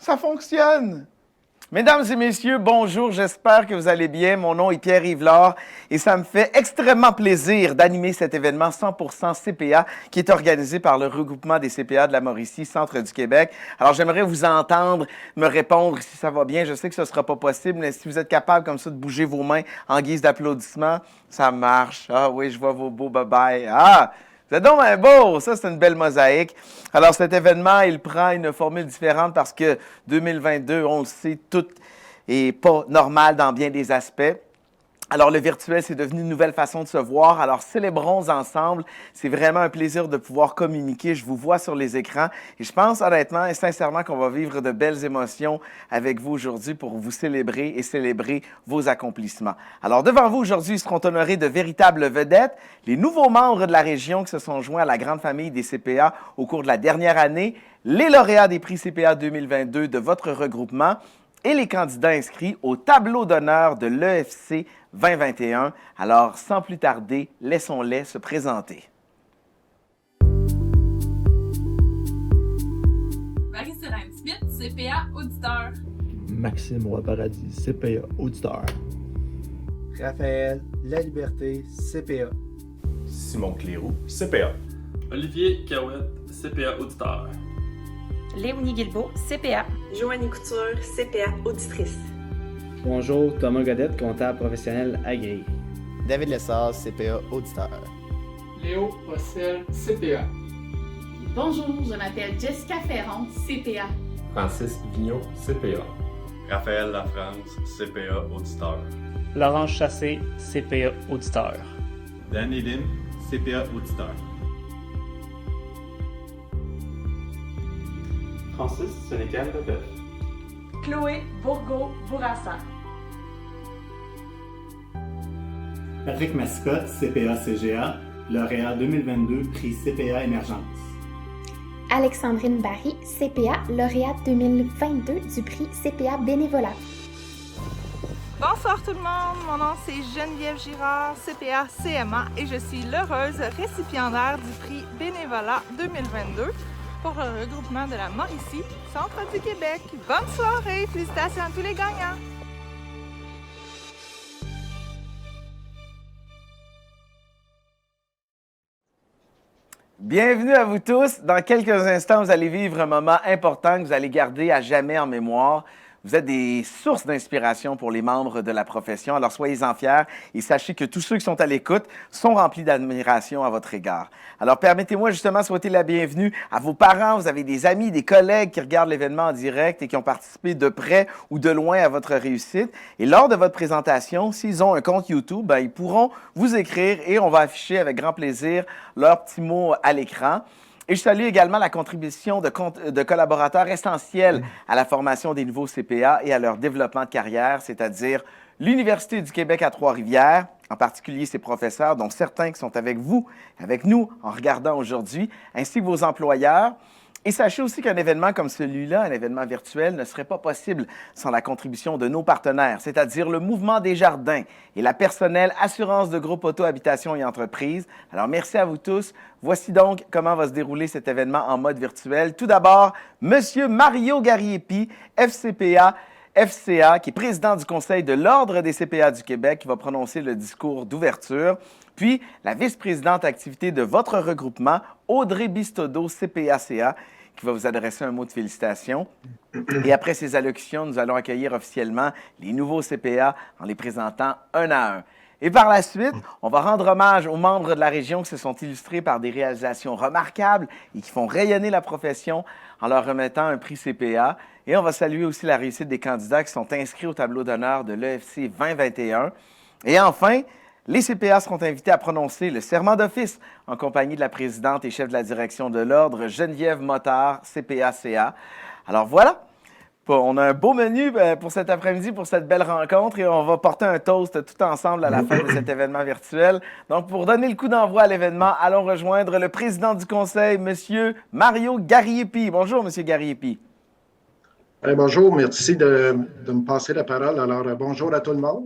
Ça fonctionne! Mesdames et messieurs, bonjour, j'espère que vous allez bien. Mon nom est Pierre-Yves Lard et ça me fait extrêmement plaisir d'animer cet événement 100% CPA qui est organisé par le regroupement des CPA de la Mauricie, Centre du Québec. Alors, j'aimerais vous entendre me répondre si ça va bien. Je sais que ce ne sera pas possible, mais si vous êtes capable comme ça de bouger vos mains en guise d'applaudissement, ça marche. Ah oui, je vois vos beaux bye-bye. Ah! C'est donc un beau! Ça, c'est une belle mosaïque. Alors, cet événement, il prend une formule différente parce que 2022, on le sait, tout n'est pas normal dans bien des aspects. Alors, le virtuel, c'est devenu une nouvelle façon de se voir. Alors, célébrons ensemble. C'est vraiment un plaisir de pouvoir communiquer. Je vous vois sur les écrans et je pense honnêtement et sincèrement qu'on va vivre de belles émotions avec vous aujourd'hui pour vous célébrer et célébrer vos accomplissements. Alors, devant vous aujourd'hui, ils seront honorés de véritables vedettes, les nouveaux membres de la région qui se sont joints à la grande famille des CPA au cours de la dernière année, les lauréats des prix CPA 2022 de votre regroupement et les candidats inscrits au tableau d'honneur de l'EFC 2021. Alors, sans plus tarder, laissons-les se présenter. Marie-Sérène Smith, CPA auditeur. Maxime Roy-Paradis, CPA auditeur. Raphaël Laliberté, CPA. Simon Cléroux, CPA. Olivier Cahouette, CPA auditeur. Léonie Guilbeault, CPA. Joanie Couture, CPA auditrice. Bonjour, Thomas Godette, comptable professionnel agréé. David Lessard, CPA auditeur. Léo Rossel, CPA. Bonjour, je m'appelle Jessica Ferron, CPA. Francis Vigneault, CPA. Raphaël Lafrance, CPA auditeur. Laurent Chassé, CPA auditeur. Danny Lim, CPA auditeur. Francis Sénécal Leboeuf. Chloé Bourgault-Bourassa. Patrick Mascotte, CPA-CGA, lauréat 2022, prix CPA Émergence. Alexandrine Barry, CPA, lauréate 2022 du prix CPA Bénévolat. Bonsoir tout le monde, mon nom c'est Geneviève Girard, CPA CMA et je suis l'heureuse récipiendaire du prix Bénévolat 2022 pour le regroupement de la Mauricie, Centre du Québec. Bonne soirée, félicitations à tous les gagnants! Bienvenue à vous tous. Dans quelques instants, vous allez vivre un moment important que vous allez garder à jamais en mémoire. Vous êtes des sources d'inspiration pour les membres de la profession, alors soyez-en fiers et sachez que tous ceux qui sont à l'écoute sont remplis d'admiration à votre égard. Alors permettez-moi justement de souhaiter la bienvenue à vos parents, vous avez des amis, des collègues qui regardent l'événement en direct et qui ont participé de près ou de loin à votre réussite. Et lors de votre présentation, s'ils ont un compte YouTube, ils pourront vous écrire et on va afficher avec grand plaisir leurs petits mots à l'écran. Et je salue également la contribution de collaborateurs essentiels à la formation des nouveaux CPA et à leur développement de carrière, c'est-à-dire l'Université du Québec à Trois-Rivières, en particulier ses professeurs, dont certains qui sont avec vous, avec nous, en regardant aujourd'hui, ainsi que vos employeurs. Et sachez aussi qu'un événement comme celui-là, un événement virtuel, ne serait pas possible sans la contribution de nos partenaires, c'est-à-dire le Mouvement des Jardins et la personnelle Assurance de groupe Auto, Habitation et Entreprise. Alors, merci à vous tous. Voici donc comment va se dérouler cet événement en mode virtuel. Tout d'abord, Monsieur Mario Gariepi, FCPA, FCA, qui est président du Conseil de l'Ordre des CPA du Québec, qui va prononcer le discours d'ouverture. Puis, la vice-présidente activité de votre regroupement, Audrey Bistodeau, CPA-CA, qui va vous adresser un mot de félicitations. Et après ces allocutions, nous allons accueillir officiellement les nouveaux CPA en les présentant un à un. Et par la suite, on va rendre hommage aux membres de la région qui se sont illustrés par des réalisations remarquables et qui font rayonner la profession en leur remettant un prix CPA. Et on va saluer aussi la réussite des candidats qui sont inscrits au tableau d'honneur de l'EFC 2021. Et enfin, les CPA seront invités à prononcer le serment d'office en compagnie de la présidente et chef de la direction de l'Ordre, Geneviève Motard, CPA-CA. Alors voilà, on a un beau menu pour cet après-midi, pour cette belle rencontre, et on va porter un toast tout ensemble à la fin de cet événement virtuel. Donc, pour donner le coup d'envoi à l'événement, allons rejoindre le président du conseil, M. Mario Gariepi. Bonjour, M. Gariepi. Bonjour, merci de me passer la parole. Alors, bonjour à tout le monde.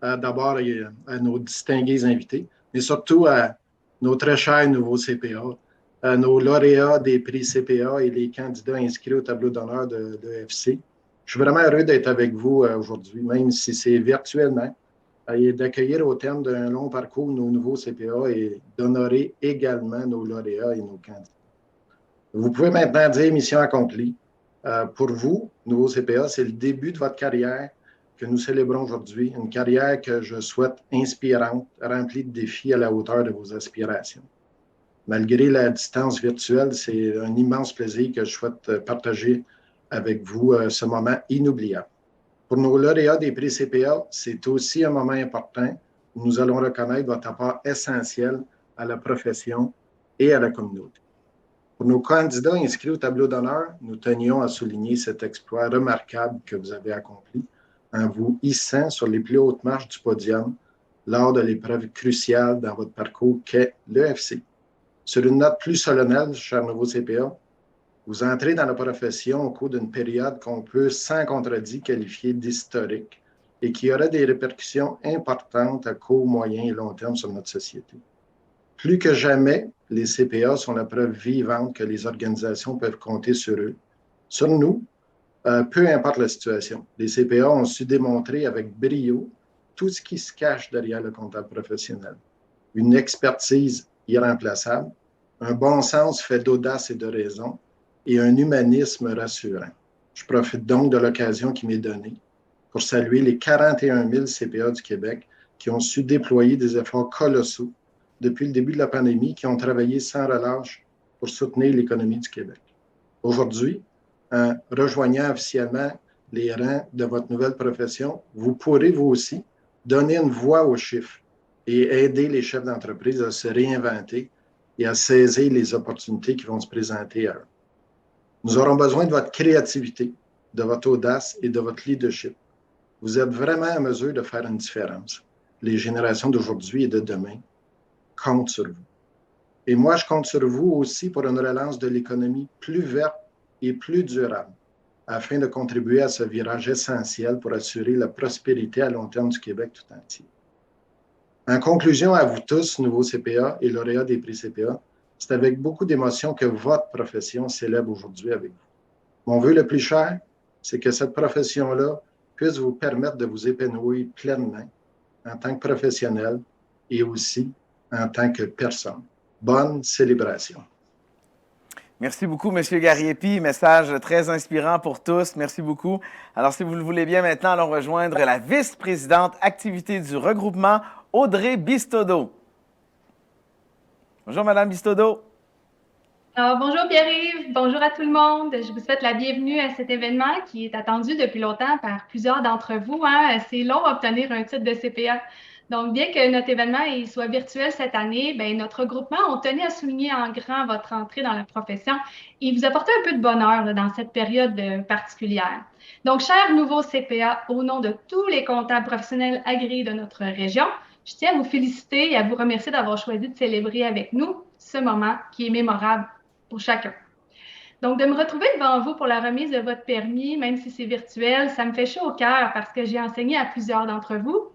D'abord à nos distingués invités, mais surtout à nos très chers nouveaux CPA. nos lauréats des prix CPA et les candidats inscrits au tableau d'honneur de l'EFC. Je suis vraiment heureux d'être avec vous aujourd'hui, même si c'est virtuellement, et d'accueillir au terme d'un long parcours nos nouveaux CPA et d'honorer également nos lauréats et nos candidats. Vous pouvez maintenant dire mission accomplie. Pour vous, nouveaux CPA, c'est le début de votre carrière que nous célébrons aujourd'hui, une carrière que je souhaite inspirante, remplie de défis à la hauteur de vos aspirations. Malgré la distance virtuelle, c'est un immense plaisir que je souhaite partager avec vous ce moment inoubliable. Pour nos lauréats des prix CPA, c'est aussi un moment important où nous allons reconnaître votre apport essentiel à la profession et à la communauté. Pour nos candidats inscrits au tableau d'honneur, nous tenions à souligner cet exploit remarquable que vous avez accompli en vous hissant sur les plus hautes marches du podium lors de l'épreuve cruciale dans votre parcours qu'est l'EFC. Sur une note plus solennelle, chers nouveaux CPA, vous entrez dans la profession au cours d'une période qu'on peut sans contredit qualifier d'historique et qui aura des répercussions importantes à court, moyen et long terme sur notre société. Plus que jamais, les CPA sont la preuve vivante que les organisations peuvent compter sur eux, sur nous, peu importe la situation. Les CPA ont su démontrer avec brio tout ce qui se cache derrière le comptable professionnel. Une expertise irremplaçable, un bon sens fait d'audace et de raison et un humanisme rassurant. Je profite donc de l'occasion qui m'est donnée pour saluer les 41 000 CPA du Québec qui ont su déployer des efforts colossaux depuis le début de la pandémie, qui ont travaillé sans relâche pour soutenir l'économie du Québec. Aujourd'hui, en rejoignant officiellement les rangs de votre nouvelle profession, vous pourrez vous aussi donner une voix aux chiffres et aider les chefs d'entreprise à se réinventer et à saisir les opportunités qui vont se présenter à eux. Nous aurons besoin de votre créativité, de votre audace et de votre leadership. Vous êtes vraiment en mesure de faire une différence. Les générations d'aujourd'hui et de demain comptent sur vous. Et moi, je compte sur vous aussi pour une relance de l'économie plus verte et plus durable, afin de contribuer à ce virage essentiel pour assurer la prospérité à long terme du Québec tout entier. En conclusion, à vous tous, nouveaux CPA et lauréats des prix CPA, c'est avec beaucoup d'émotion que votre profession célèbre aujourd'hui avec vous. Mon vœu le plus cher, c'est que cette profession-là puisse vous permettre de vous épanouir pleinement en tant que professionnel et aussi en tant que personne. Bonne célébration. Merci beaucoup, M. Gariepi. Message très inspirant pour tous. Merci beaucoup. Alors, si vous le voulez bien, maintenant, allons rejoindre la vice-présidente activité du regroupement, Audrey Bistodeau. Bonjour, Madame Bistodeau. Alors, bonjour Pierre-Yves, bonjour à tout le monde. Je vous souhaite la bienvenue à cet événement qui est attendu depuis longtemps par plusieurs d'entre vous. C'est long d'obtenir un titre de CPA. Donc, bien que notre événement soit virtuel cette année, notre regroupement, on tenait à souligner en grand votre entrée dans la profession et vous apporter un peu de bonheur dans cette période particulière. Donc, chers nouveaux CPA, au nom de tous les comptables professionnels agréés de notre région, je tiens à vous féliciter et à vous remercier d'avoir choisi de célébrer avec nous ce moment qui est mémorable pour chacun. Donc, de me retrouver devant vous pour la remise de votre permis, même si c'est virtuel, ça me fait chaud au cœur parce que j'ai enseigné à plusieurs d'entre vous.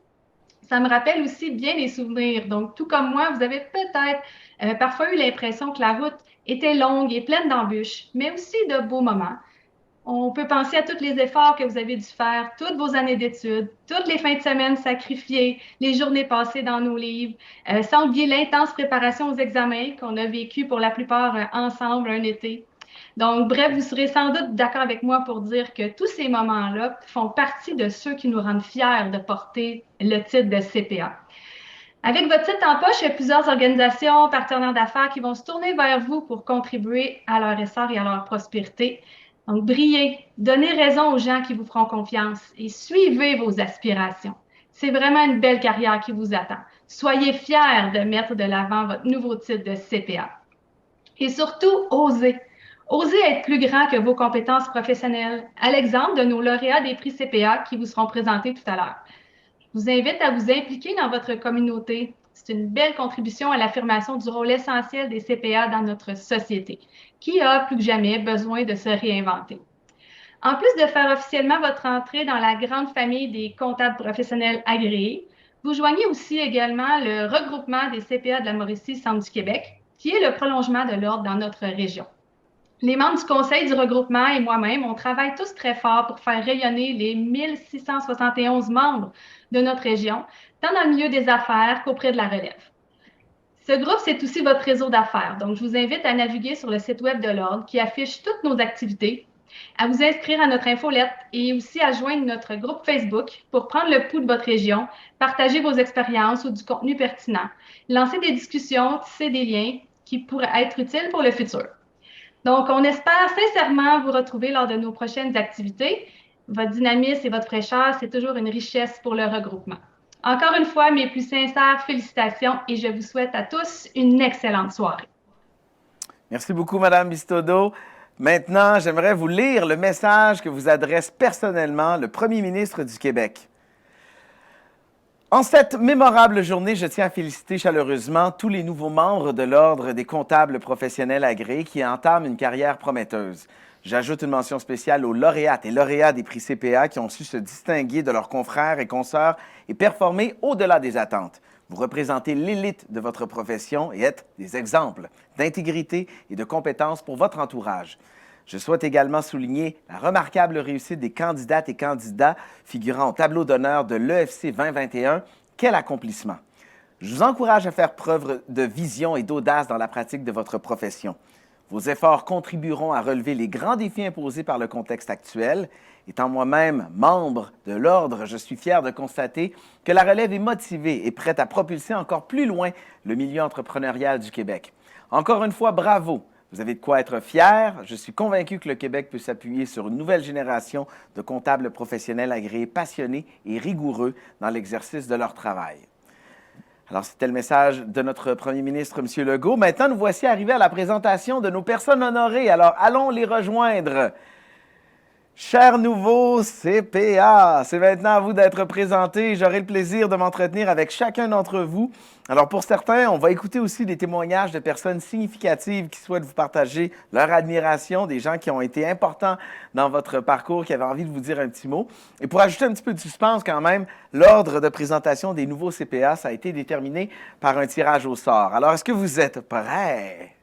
Ça me rappelle aussi bien les souvenirs. Donc, tout comme moi, vous avez peut-être parfois eu l'impression que la route était longue et pleine d'embûches, mais aussi de beaux moments. On peut penser à tous les efforts que vous avez dû faire, toutes vos années d'études, toutes les fins de semaine sacrifiées, les journées passées dans nos livres, sans oublier l'intense préparation aux examens qu'on a vécu pour la plupart ensemble un été. Donc, bref, vous serez sans doute d'accord avec moi pour dire que tous ces moments-là font partie de ceux qui nous rendent fiers de porter le titre de CPA. Avec votre titre en poche, il y a plusieurs organisations, partenaires d'affaires qui vont se tourner vers vous pour contribuer à leur essor et à leur prospérité. Donc, brillez, donnez raison aux gens qui vous feront confiance et suivez vos aspirations. C'est vraiment une belle carrière qui vous attend. Soyez fiers de mettre de l'avant votre nouveau titre de CPA. Et surtout, osez. Osez être plus grand que vos compétences professionnelles, à l'exemple de nos lauréats des prix CPA qui vous seront présentés tout à l'heure. Je vous invite à vous impliquer dans votre communauté. C'est une belle contribution à l'affirmation du rôle essentiel des CPA dans notre société, qui a plus que jamais besoin de se réinventer. En plus de faire officiellement votre entrée dans la grande famille des comptables professionnels agréés, vous joignez aussi également le regroupement des CPA de la Mauricie Centre du Québec, qui est le prolongement de l'ordre dans notre région. Les membres du conseil du regroupement et moi-même, on travaille tous très fort pour faire rayonner les 1671 membres de notre région, tant dans le milieu des affaires qu'auprès de la relève. Ce groupe, c'est aussi votre réseau d'affaires. Donc, je vous invite à naviguer sur le site web de l'Ordre qui affiche toutes nos activités, à vous inscrire à notre infolette et aussi à joindre notre groupe Facebook pour prendre le pouls de votre région, partager vos expériences ou du contenu pertinent, lancer des discussions, tisser des liens qui pourraient être utiles pour le futur. Donc, on espère sincèrement vous retrouver lors de nos prochaines activités. Votre dynamisme et votre fraîcheur, c'est toujours une richesse pour le regroupement. Encore une fois, mes plus sincères félicitations et je vous souhaite à tous une excellente soirée. Merci beaucoup, Mme Bistodeau. Maintenant, j'aimerais vous lire le message que vous adresse personnellement le Premier ministre du Québec. En cette mémorable journée, je tiens à féliciter chaleureusement tous les nouveaux membres de l'Ordre des comptables professionnels agréés qui entament une carrière prometteuse. J'ajoute une mention spéciale aux lauréates et lauréats des prix CPA qui ont su se distinguer de leurs confrères et consoeurs et performer au-delà des attentes. Vous représentez l'élite de votre profession et êtes des exemples d'intégrité et de compétence pour votre entourage. Je souhaite également souligner la remarquable réussite des candidates et candidats figurant au tableau d'honneur de l'EFC 2021. Quel accomplissement! Je vous encourage à faire preuve de vision et d'audace dans la pratique de votre profession. Vos efforts contribueront à relever les grands défis imposés par le contexte actuel. Étant moi-même membre de l'Ordre, je suis fier de constater que la relève est motivée et prête à propulser encore plus loin le milieu entrepreneurial du Québec. Encore une fois, bravo! Vous avez de quoi être fier. Je suis convaincu que le Québec peut s'appuyer sur une nouvelle génération de comptables professionnels agréés, passionnés et rigoureux dans l'exercice de leur travail. Alors, c'était le message de notre premier ministre, M. Legault. Maintenant, nous voici arrivés à la présentation de nos personnes honorées. Alors, allons les rejoindre. Chers nouveaux CPA, c'est maintenant à vous d'être présentés. J'aurai le plaisir de m'entretenir avec chacun d'entre vous. Alors, pour certains, on va écouter aussi des témoignages de personnes significatives qui souhaitent vous partager leur admiration, des gens qui ont été importants dans votre parcours, qui avaient envie de vous dire un petit mot. Et pour ajouter un petit peu de suspense quand même, l'ordre de présentation des nouveaux CPA, ça a été déterminé par un tirage au sort. Alors, est-ce que vous êtes prêts?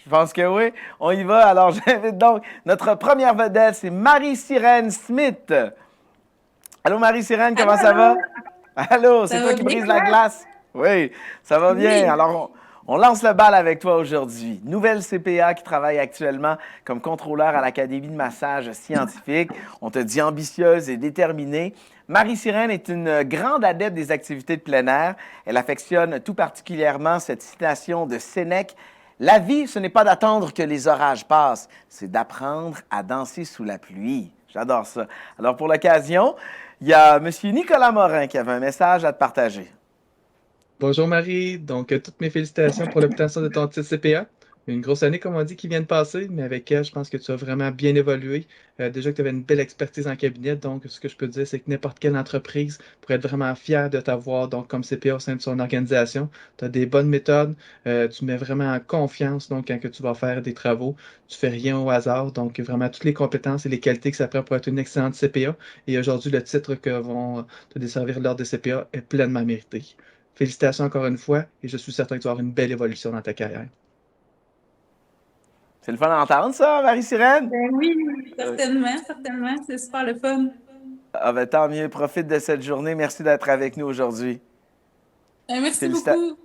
Je pense que oui. On y va. Alors, j'invite donc notre première vedette, c'est Marie-Sirène Smith. Allô, Marie-Sirène, comment ça va? Allô, c'est toi qui brise la glace? Oui, ça va bien. Oui. Alors, on lance le bal avec toi aujourd'hui. Nouvelle CPA qui travaille actuellement comme contrôleur à l'Académie de massage scientifique. On te dit ambitieuse et déterminée. Marie-Sirène est une grande adepte des activités de plein air. Elle affectionne tout particulièrement cette citation de Sénèque. La vie, ce n'est pas d'attendre que les orages passent, c'est d'apprendre à danser sous la pluie. J'adore ça. Alors, pour l'occasion, il y a M. Nicolas Morin qui avait un message à te partager. Bonjour Marie, donc toutes mes félicitations pour l'obtention de ton titre CPA. Une grosse année, comme on dit, qui vient de passer, mais avec elle, je pense que tu as vraiment bien évolué. Déjà que tu avais une belle expertise en cabinet, donc ce que je peux te dire, c'est que n'importe quelle entreprise pourrait être vraiment fière de t'avoir donc, comme CPA au sein de son organisation. Tu as des bonnes méthodes, tu mets vraiment en confiance donc, quand que tu vas faire des travaux. Tu fais rien au hasard, donc vraiment toutes les compétences et les qualités que ça prend pour être une excellente CPA. Et aujourd'hui, le titre que vont te desservir l'ordre de CPA est pleinement mérité. Félicitations encore une fois et je suis certain que tu vas avoir une belle évolution dans ta carrière. C'est le fun d'entendre ça, Marie-Sirène? Ben oui, certainement, certainement. C'est super le fun. Ah ben tant mieux. Profite de cette journée. Merci d'être avec nous aujourd'hui. Merci beaucoup.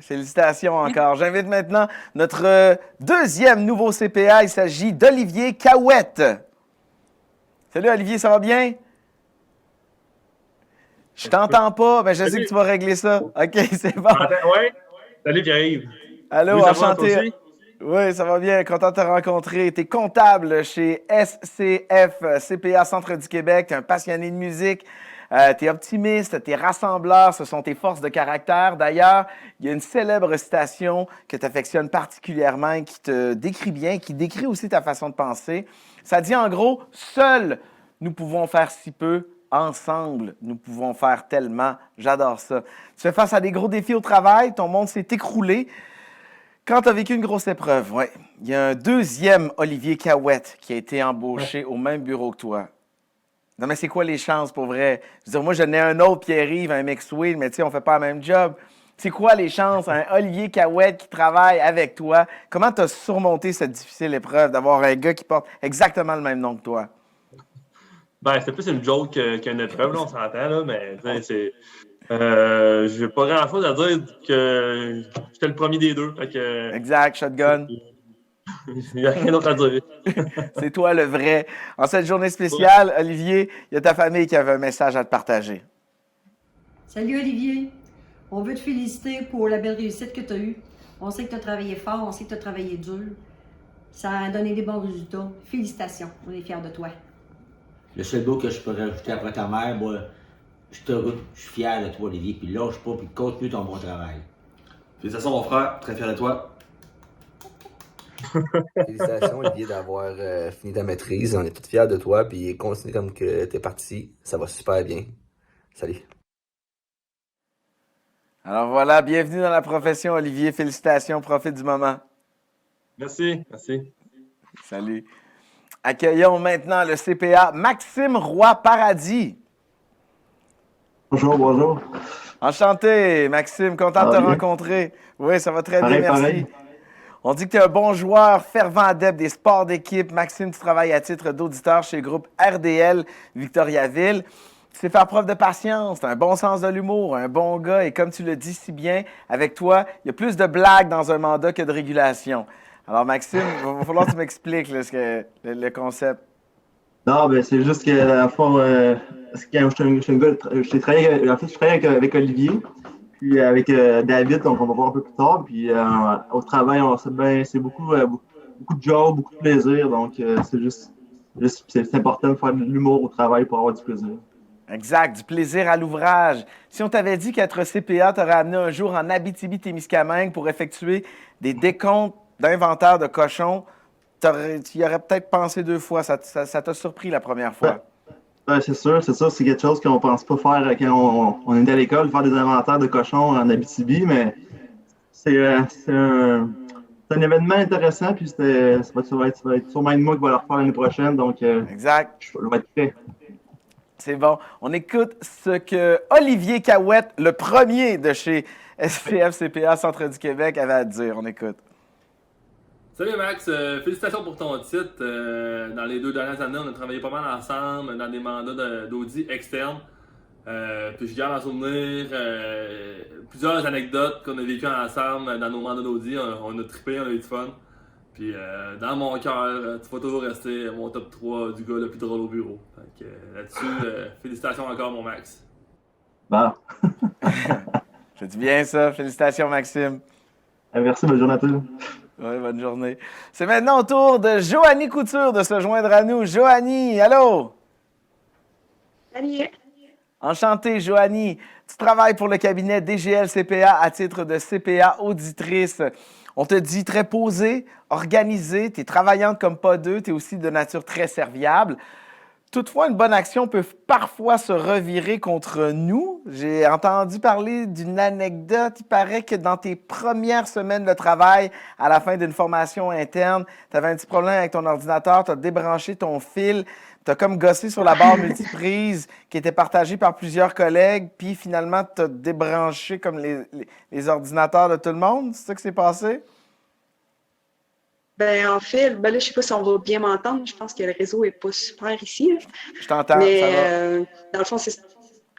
Félicitations encore. J'invite maintenant notre deuxième nouveau CPA. Il s'agit d'Olivier Cahouette. Salut Olivier, ça va bien? Je t'entends pas, mais je sais que tu vas régler ça. OK, c'est bon. Oui. Salut Pierre-Yves. Allô, oui, enchanté. Oui, ça va bien. Content de te rencontrer. Tu es comptable chez SCF CPA Centre du Québec. Tu es un passionné de musique. Tu es optimiste, tu es rassembleur. Ce sont tes forces de caractère. D'ailleurs, il y a une célèbre citation que tu affectionnes particulièrement et qui te décrit bien, qui décrit aussi ta façon de penser. Ça dit en gros, « Seuls, nous pouvons faire si peu. Ensemble, nous pouvons faire tellement. » J'adore ça. Tu fais face à des gros défis au travail. Ton monde s'est écroulé. Quand tu as vécu une grosse épreuve, oui, il y a un deuxième Olivier Cahouette qui a été embauché au même bureau que toi. Non, mais c'est quoi les chances pour vrai? Je veux dire, moi, je n'ai un autre Pierre-Yves, un McSween, mais tu sais, on ne fait pas le même job. C'est quoi les chances, un Olivier Cahouette qui travaille avec toi? Comment tu as surmonté cette difficile épreuve d'avoir un gars qui porte exactement le même nom que toi? Ben, c'est plus une joke qu'une épreuve, là, on s'entend, là, mais c'est. J'ai pas grand-chose à dire que j'étais le premier des deux. Fait que, exact, shotgun. Il n'y a rien d'autre à dire. C'est toi le vrai. En cette journée spéciale, Olivier, il y a ta famille qui avait un message à te partager. Salut Olivier. On veut te féliciter pour la belle réussite que tu as eue. On sait que tu as travaillé fort, on sait que tu as travaillé dur. Ça a donné des bons résultats. Félicitations, on est fiers de toi. Le seul mot que je peux rajouter après ta mère, moi, je suis fier de toi, Olivier, puis lâche pas, puis continue ton bon travail. Félicitations, mon frère, très fier de toi. Félicitations, Olivier, d'avoir fini ta maîtrise. On est tous fiers de toi, puis continue comme que t'es parti. Ça va super bien. Salut. Alors voilà, bienvenue dans la profession, Olivier. Félicitations, profite du moment. Merci. Salut. Accueillons maintenant le CPA Maxime Roy-Paradis. Bonjour. Enchanté, Maxime, content de te rencontrer. Oui, ça va très bien, merci. Pareil. On dit que tu es un bon joueur, fervent adepte des sports d'équipe. Maxime, tu travailles à titre d'auditeur chez le groupe RDL Victoriaville. Tu sais faire preuve de patience, tu as un bon sens de l'humour, un bon gars. Et comme tu le dis si bien, avec toi, il y a plus de blagues dans un mandat que de régulation. Alors, Maxime, il va falloir que tu m'expliques là, le concept. Non, ben c'est juste que, à la fois, quand je suis un gars, je travaille avec Olivier, puis avec David, donc on va voir un peu plus tard. Puis au travail, c'est beaucoup de job, beaucoup de plaisir. Donc, c'est important de faire de l'humour au travail pour avoir du plaisir. Exact, du plaisir à l'ouvrage. Si on t'avait dit qu'être CPA t'aurait amené un jour en Abitibi-Témiscamingue pour effectuer des décomptes d'inventaire de cochons, tu y aurais peut-être pensé 2 fois. Ça t'a surpris la première fois. C'est sûr. C'est quelque chose qu'on ne pense pas faire quand on est à l'école, faire des inventaires de cochons en Abitibi, mais c'est un événement intéressant, puis ça va être sûrement moi qui va le refaire l'année prochaine, donc exact. Je vais être prêt. C'est bon. On écoute ce que Olivier Cahouette, le premier de chez SPF CPA Centre du Québec, avait à dire. On écoute. Salut Max, félicitations pour ton titre. Dans les 2 dernières années, on a travaillé pas mal ensemble dans des mandats d'audit externes. Puis je garde en souvenir plusieurs anecdotes qu'on a vécues ensemble dans nos mandats d'audit. On a trippé, on a eu du fun. Puis dans mon cœur, tu vas toujours rester mon top 3 du gars le plus drôle au bureau. Là-dessus, félicitations encore, mon Max. Bon. Je dis bien ça. Félicitations, Maxime. Merci, bonne journée à tous. Oui, bonne journée. C'est maintenant au tour de Joanie Couture de se joindre à nous. Joanie, allô? Salut. Enchantée, Joanie. Tu travailles pour le cabinet DGL CPA à titre de CPA auditrice. On te dit très posée, organisée, tu es travaillante comme pas deux, tu es aussi de nature très serviable. Toutefois, une bonne action peut parfois se revirer contre nous. J'ai entendu parler d'une anecdote. Il paraît que dans tes premières semaines de travail, à la fin d'une formation interne, tu avais un petit problème avec ton ordinateur, tu as débranché ton fil, tu as comme gossé sur la barre multiprise qui était partagée par plusieurs collègues, puis finalement, tu as débranché comme les ordinateurs de tout le monde. C'est ça qui s'est passé? Ben, en fait, là, je sais pas si on va bien m'entendre. Je pense que le réseau est pas super ici. Là. Je t'entends, mais, ça va. Dans le fond, c'est...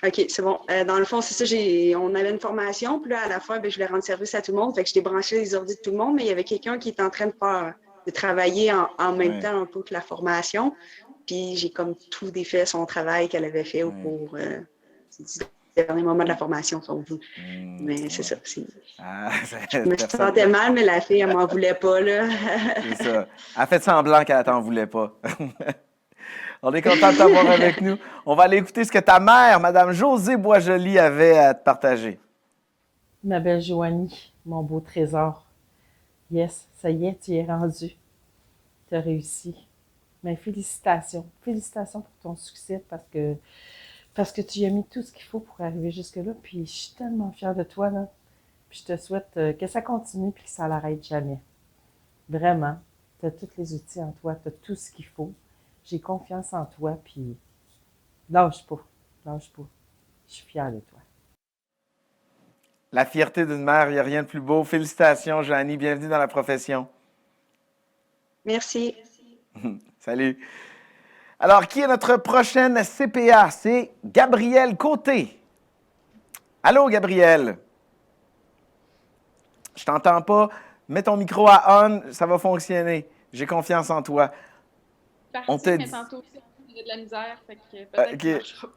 OK, c'est bon. Dans le fond, c'est ça, on avait une formation, puis là, à la fin, ben, je voulais rendre service à tout le monde. Fait que je débranchais les ordi de tout le monde, mais il y avait quelqu'un qui était en train de travailler en même temps un peu que la formation. Puis j'ai comme tout défait son travail qu'elle avait fait au cours des derniers moments de la formation, si on veut. Mais c'est ça. Je me sentais mal, mais la fille, elle m'en voulait pas, là. C'est ça. Elle a fait semblant qu'elle t'en voulait pas. On est content de t'avoir avec nous. On va aller écouter ce que ta mère, Mme Josée Boisjoli, avait à te partager. Ma belle Joanie, mon beau trésor. Yes, ça y est, tu y es rendu. Tu as réussi. Mais félicitations. Félicitations pour ton succès parce que tu y as mis tout ce qu'il faut pour arriver jusque-là. Puis je suis tellement fière de toi, là. Puis je te souhaite que ça continue puis que ça l'arrête jamais. Vraiment. Tu as tous les outils en toi. Tu as tout ce qu'il faut. J'ai confiance en toi. Puis lâche pas. Lâche pas. Je suis fière de toi. La fierté d'une mère, il n'y a rien de plus beau. Félicitations, Joanie. Bienvenue dans la profession. Merci. Salut. Alors, qui est notre prochaine CPA? C'est Gabrielle Côté. Allô, Gabrielle? Je t'entends pas. Mets ton micro à on, ça va fonctionner. J'ai confiance en toi. On t'a dit... tantôt aussi, on a de la misère, fait que peut-être que ça marchera.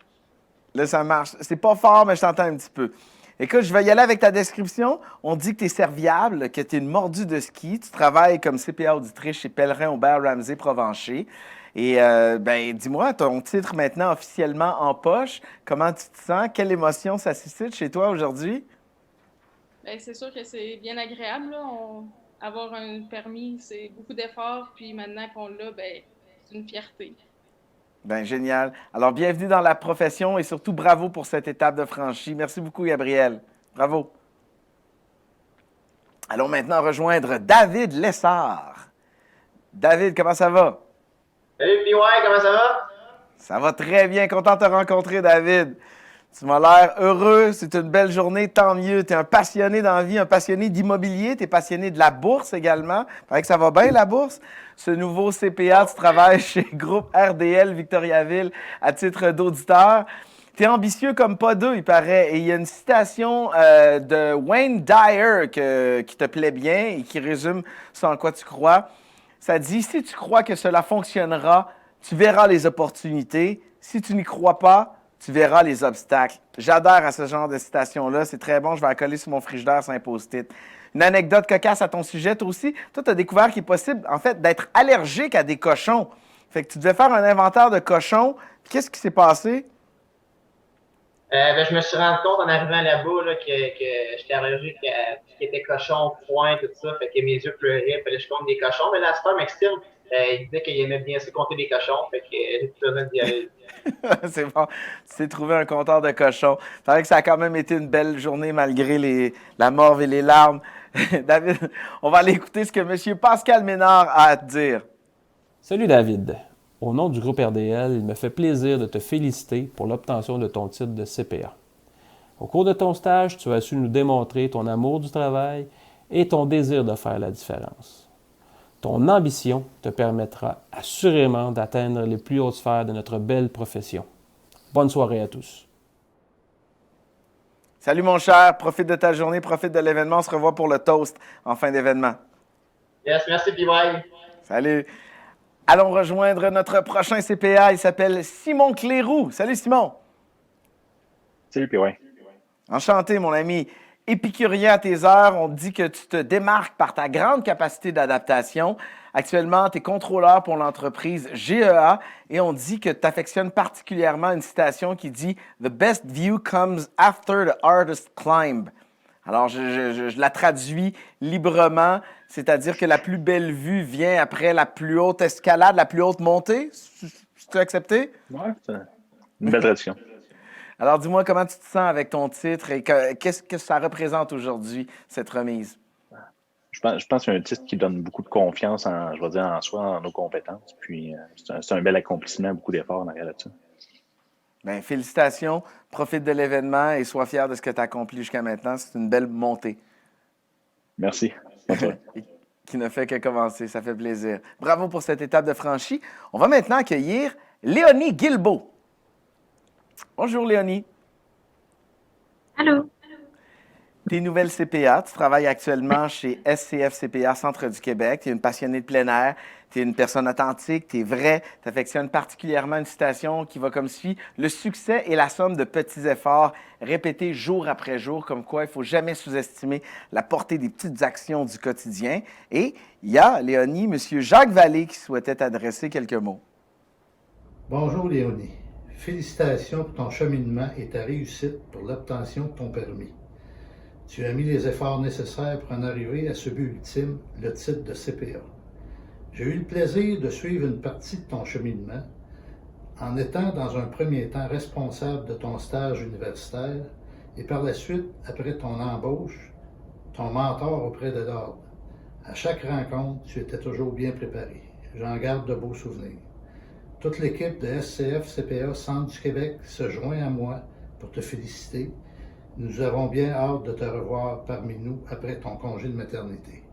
Là, ça marche. C'est pas fort, mais je t'entends un petit peu. Écoute, je vais y aller avec ta description. On dit que tu es serviable, que tu es une mordue de ski. Tu travailles comme CPA auditrice chez Pellerin Aubert Ramsey Provencher. Et dis-moi, ton titre maintenant officiellement en poche, comment tu te sens? Quelle émotion ça suscite chez toi aujourd'hui? Bien, c'est sûr que c'est bien agréable. Là. Avoir un permis, c'est beaucoup d'efforts. Puis maintenant qu'on l'a, c'est une fierté. Bien, génial. Alors, bienvenue dans la profession et surtout bravo pour cette étape de franchie. Merci beaucoup, Gabriel. Bravo. Allons maintenant rejoindre David Lessard. David, comment ça va? Salut, PY, comment ça va? Ça va très bien. Content de te rencontrer, David. Tu m'as l'air heureux. C'est une belle journée, tant mieux. Tu es un passionné dans la vie, un passionné d'immobilier. Tu es passionné de la bourse également. Il paraît que ça va bien, la bourse. Ce nouveau CPA, tu travailles chez Groupe RDL Victoriaville à titre d'auditeur. Tu es ambitieux comme pas deux, il paraît. Et il y a une citation de Wayne Dyer qui te plaît bien et qui résume ce en quoi tu crois. Ça dit, si tu crois que cela fonctionnera, tu verras les opportunités. Si tu n'y crois pas, tu verras les obstacles. J'adhère à ce genre de citation-là. C'est très bon. Je vais la coller sur mon frigidaire sur un post-it. Une anecdote cocasse à ton sujet, toi aussi. Toi, tu as découvert qu'il est possible, en fait, d'être allergique à des cochons. Fait que tu devais faire un inventaire de cochons. Qu'est-ce qui s'est passé? Je me suis rendu compte en arrivant là-bas que j'étais allergique à tout ce qui était cochon, foin, tout ça. Fait que mes yeux pleuraient. Fallait que je compte des cochons. Mais là, c'est pas Maxime. Il disait qu'il aimait bien se compter des cochons. Fait que j'ai plus besoin d'y aller. C'est bon. Tu t'es trouvé un compteur de cochons. Il paraît que ça a quand même été une belle journée malgré la morve et les larmes. David, on va aller écouter ce que M. Pascal Ménard a à te dire. Salut David. Au nom du groupe RDL, il me fait plaisir de te féliciter pour l'obtention de ton titre de CPA. Au cours de ton stage, tu as su nous démontrer ton amour du travail et ton désir de faire la différence. Ton ambition te permettra assurément d'atteindre les plus hautes sphères de notre belle profession. Bonne soirée à tous. Salut mon cher, profite de ta journée, profite de l'événement. On se revoit pour le toast en fin d'événement. Yes, merci PY. Salut. Allons rejoindre notre prochain CPA. Il s'appelle Simon Cléroux. Salut Simon. Salut PY. Enchanté mon ami. Épicurien à tes heures, on dit que tu te démarques par ta grande capacité d'adaptation. Actuellement, tu es contrôleur pour l'entreprise GEA et on dit que tu affectionnes particulièrement une citation qui dit « The best view comes after the hardest climb ». Alors, je la traduis librement, c'est-à-dire que la plus belle vue vient après la plus haute escalade, la plus haute montée. Tu as accepté? Oui, c'est une belle traduction. Alors, dis-moi comment tu te sens avec ton titre et qu'est-ce que ça représente aujourd'hui, cette remise? Je pense que c'est un titre qui donne beaucoup de confiance en soi, en nos compétences. Puis, c'est un bel accomplissement, beaucoup d'efforts en arrière là-dessus. Bien, félicitations, profite de l'événement et sois fier de ce que tu as accompli jusqu'à maintenant. C'est une belle montée. Merci. Qui ne fait que commencer, ça fait plaisir. Bravo pour cette étape de franchie. On va maintenant accueillir Léonie Guilbeault. Bonjour Léonie. Allô. Tu es nouvelle CPA, tu travailles actuellement chez SCF CPA Centre du Québec. Tu es une passionnée de plein air, tu es une personne authentique, tu es vraie, tu affectionnes particulièrement une citation qui va comme suit. Le succès est la somme de petits efforts répétés jour après jour, comme quoi il ne faut jamais sous-estimer la portée des petites actions du quotidien. Et il y a, Léonie, M. Jacques Vallée qui souhaitait t'adresser quelques mots. Bonjour Léonie. Félicitations pour ton cheminement et ta réussite pour l'obtention de ton permis. Tu as mis les efforts nécessaires pour en arriver à ce but ultime, le titre de CPA. J'ai eu le plaisir de suivre une partie de ton cheminement en étant dans un premier temps responsable de ton stage universitaire et par la suite, après ton embauche, ton mentor auprès de l'ordre. À chaque rencontre, tu étais toujours bien préparé. J'en garde de beaux souvenirs. Toute l'équipe de SCF CPA Centre du Québec se joint à moi pour te féliciter Nous avons bien hâte de te revoir parmi nous après ton congé de maternité.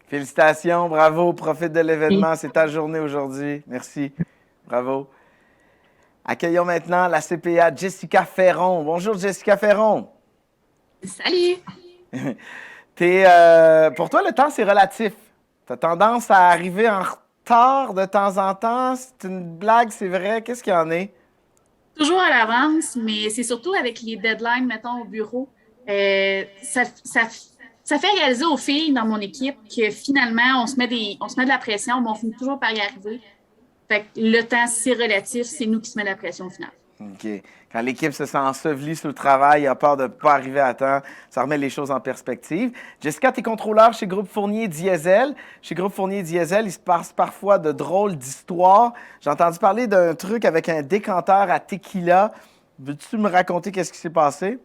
Félicitations, bravo, profite de l'événement, c'est ta journée aujourd'hui. Merci, bravo. Accueillons maintenant la CPA Jessica Ferron. Bonjour Jessica Ferron. Salut! Pour toi, le temps, c'est relatif. Tu as tendance à arriver en retard de temps en temps. C'est une blague, c'est vrai. Qu'est-ce qu'il y en est? Toujours à l'avance, mais c'est surtout avec les deadlines, mettons, au bureau. Ça fait réaliser aux filles dans mon équipe que finalement, on se met de la pression, mais on finit toujours par y arriver. Fait que le temps, c'est relatif, c'est nous qui se met de la pression au final. OK. Quand l'équipe se sent ensevelie sous le travail, a peur de ne pas arriver à temps, ça remet les choses en perspective. Jessica, tu es contrôleur chez Groupe Fournier Diesel. Chez Groupe Fournier Diesel, il se passe parfois de drôles d'histoires. J'ai entendu parler d'un truc avec un décanteur à tequila. Veux-tu me raconter qu'est-ce qui s'est passé?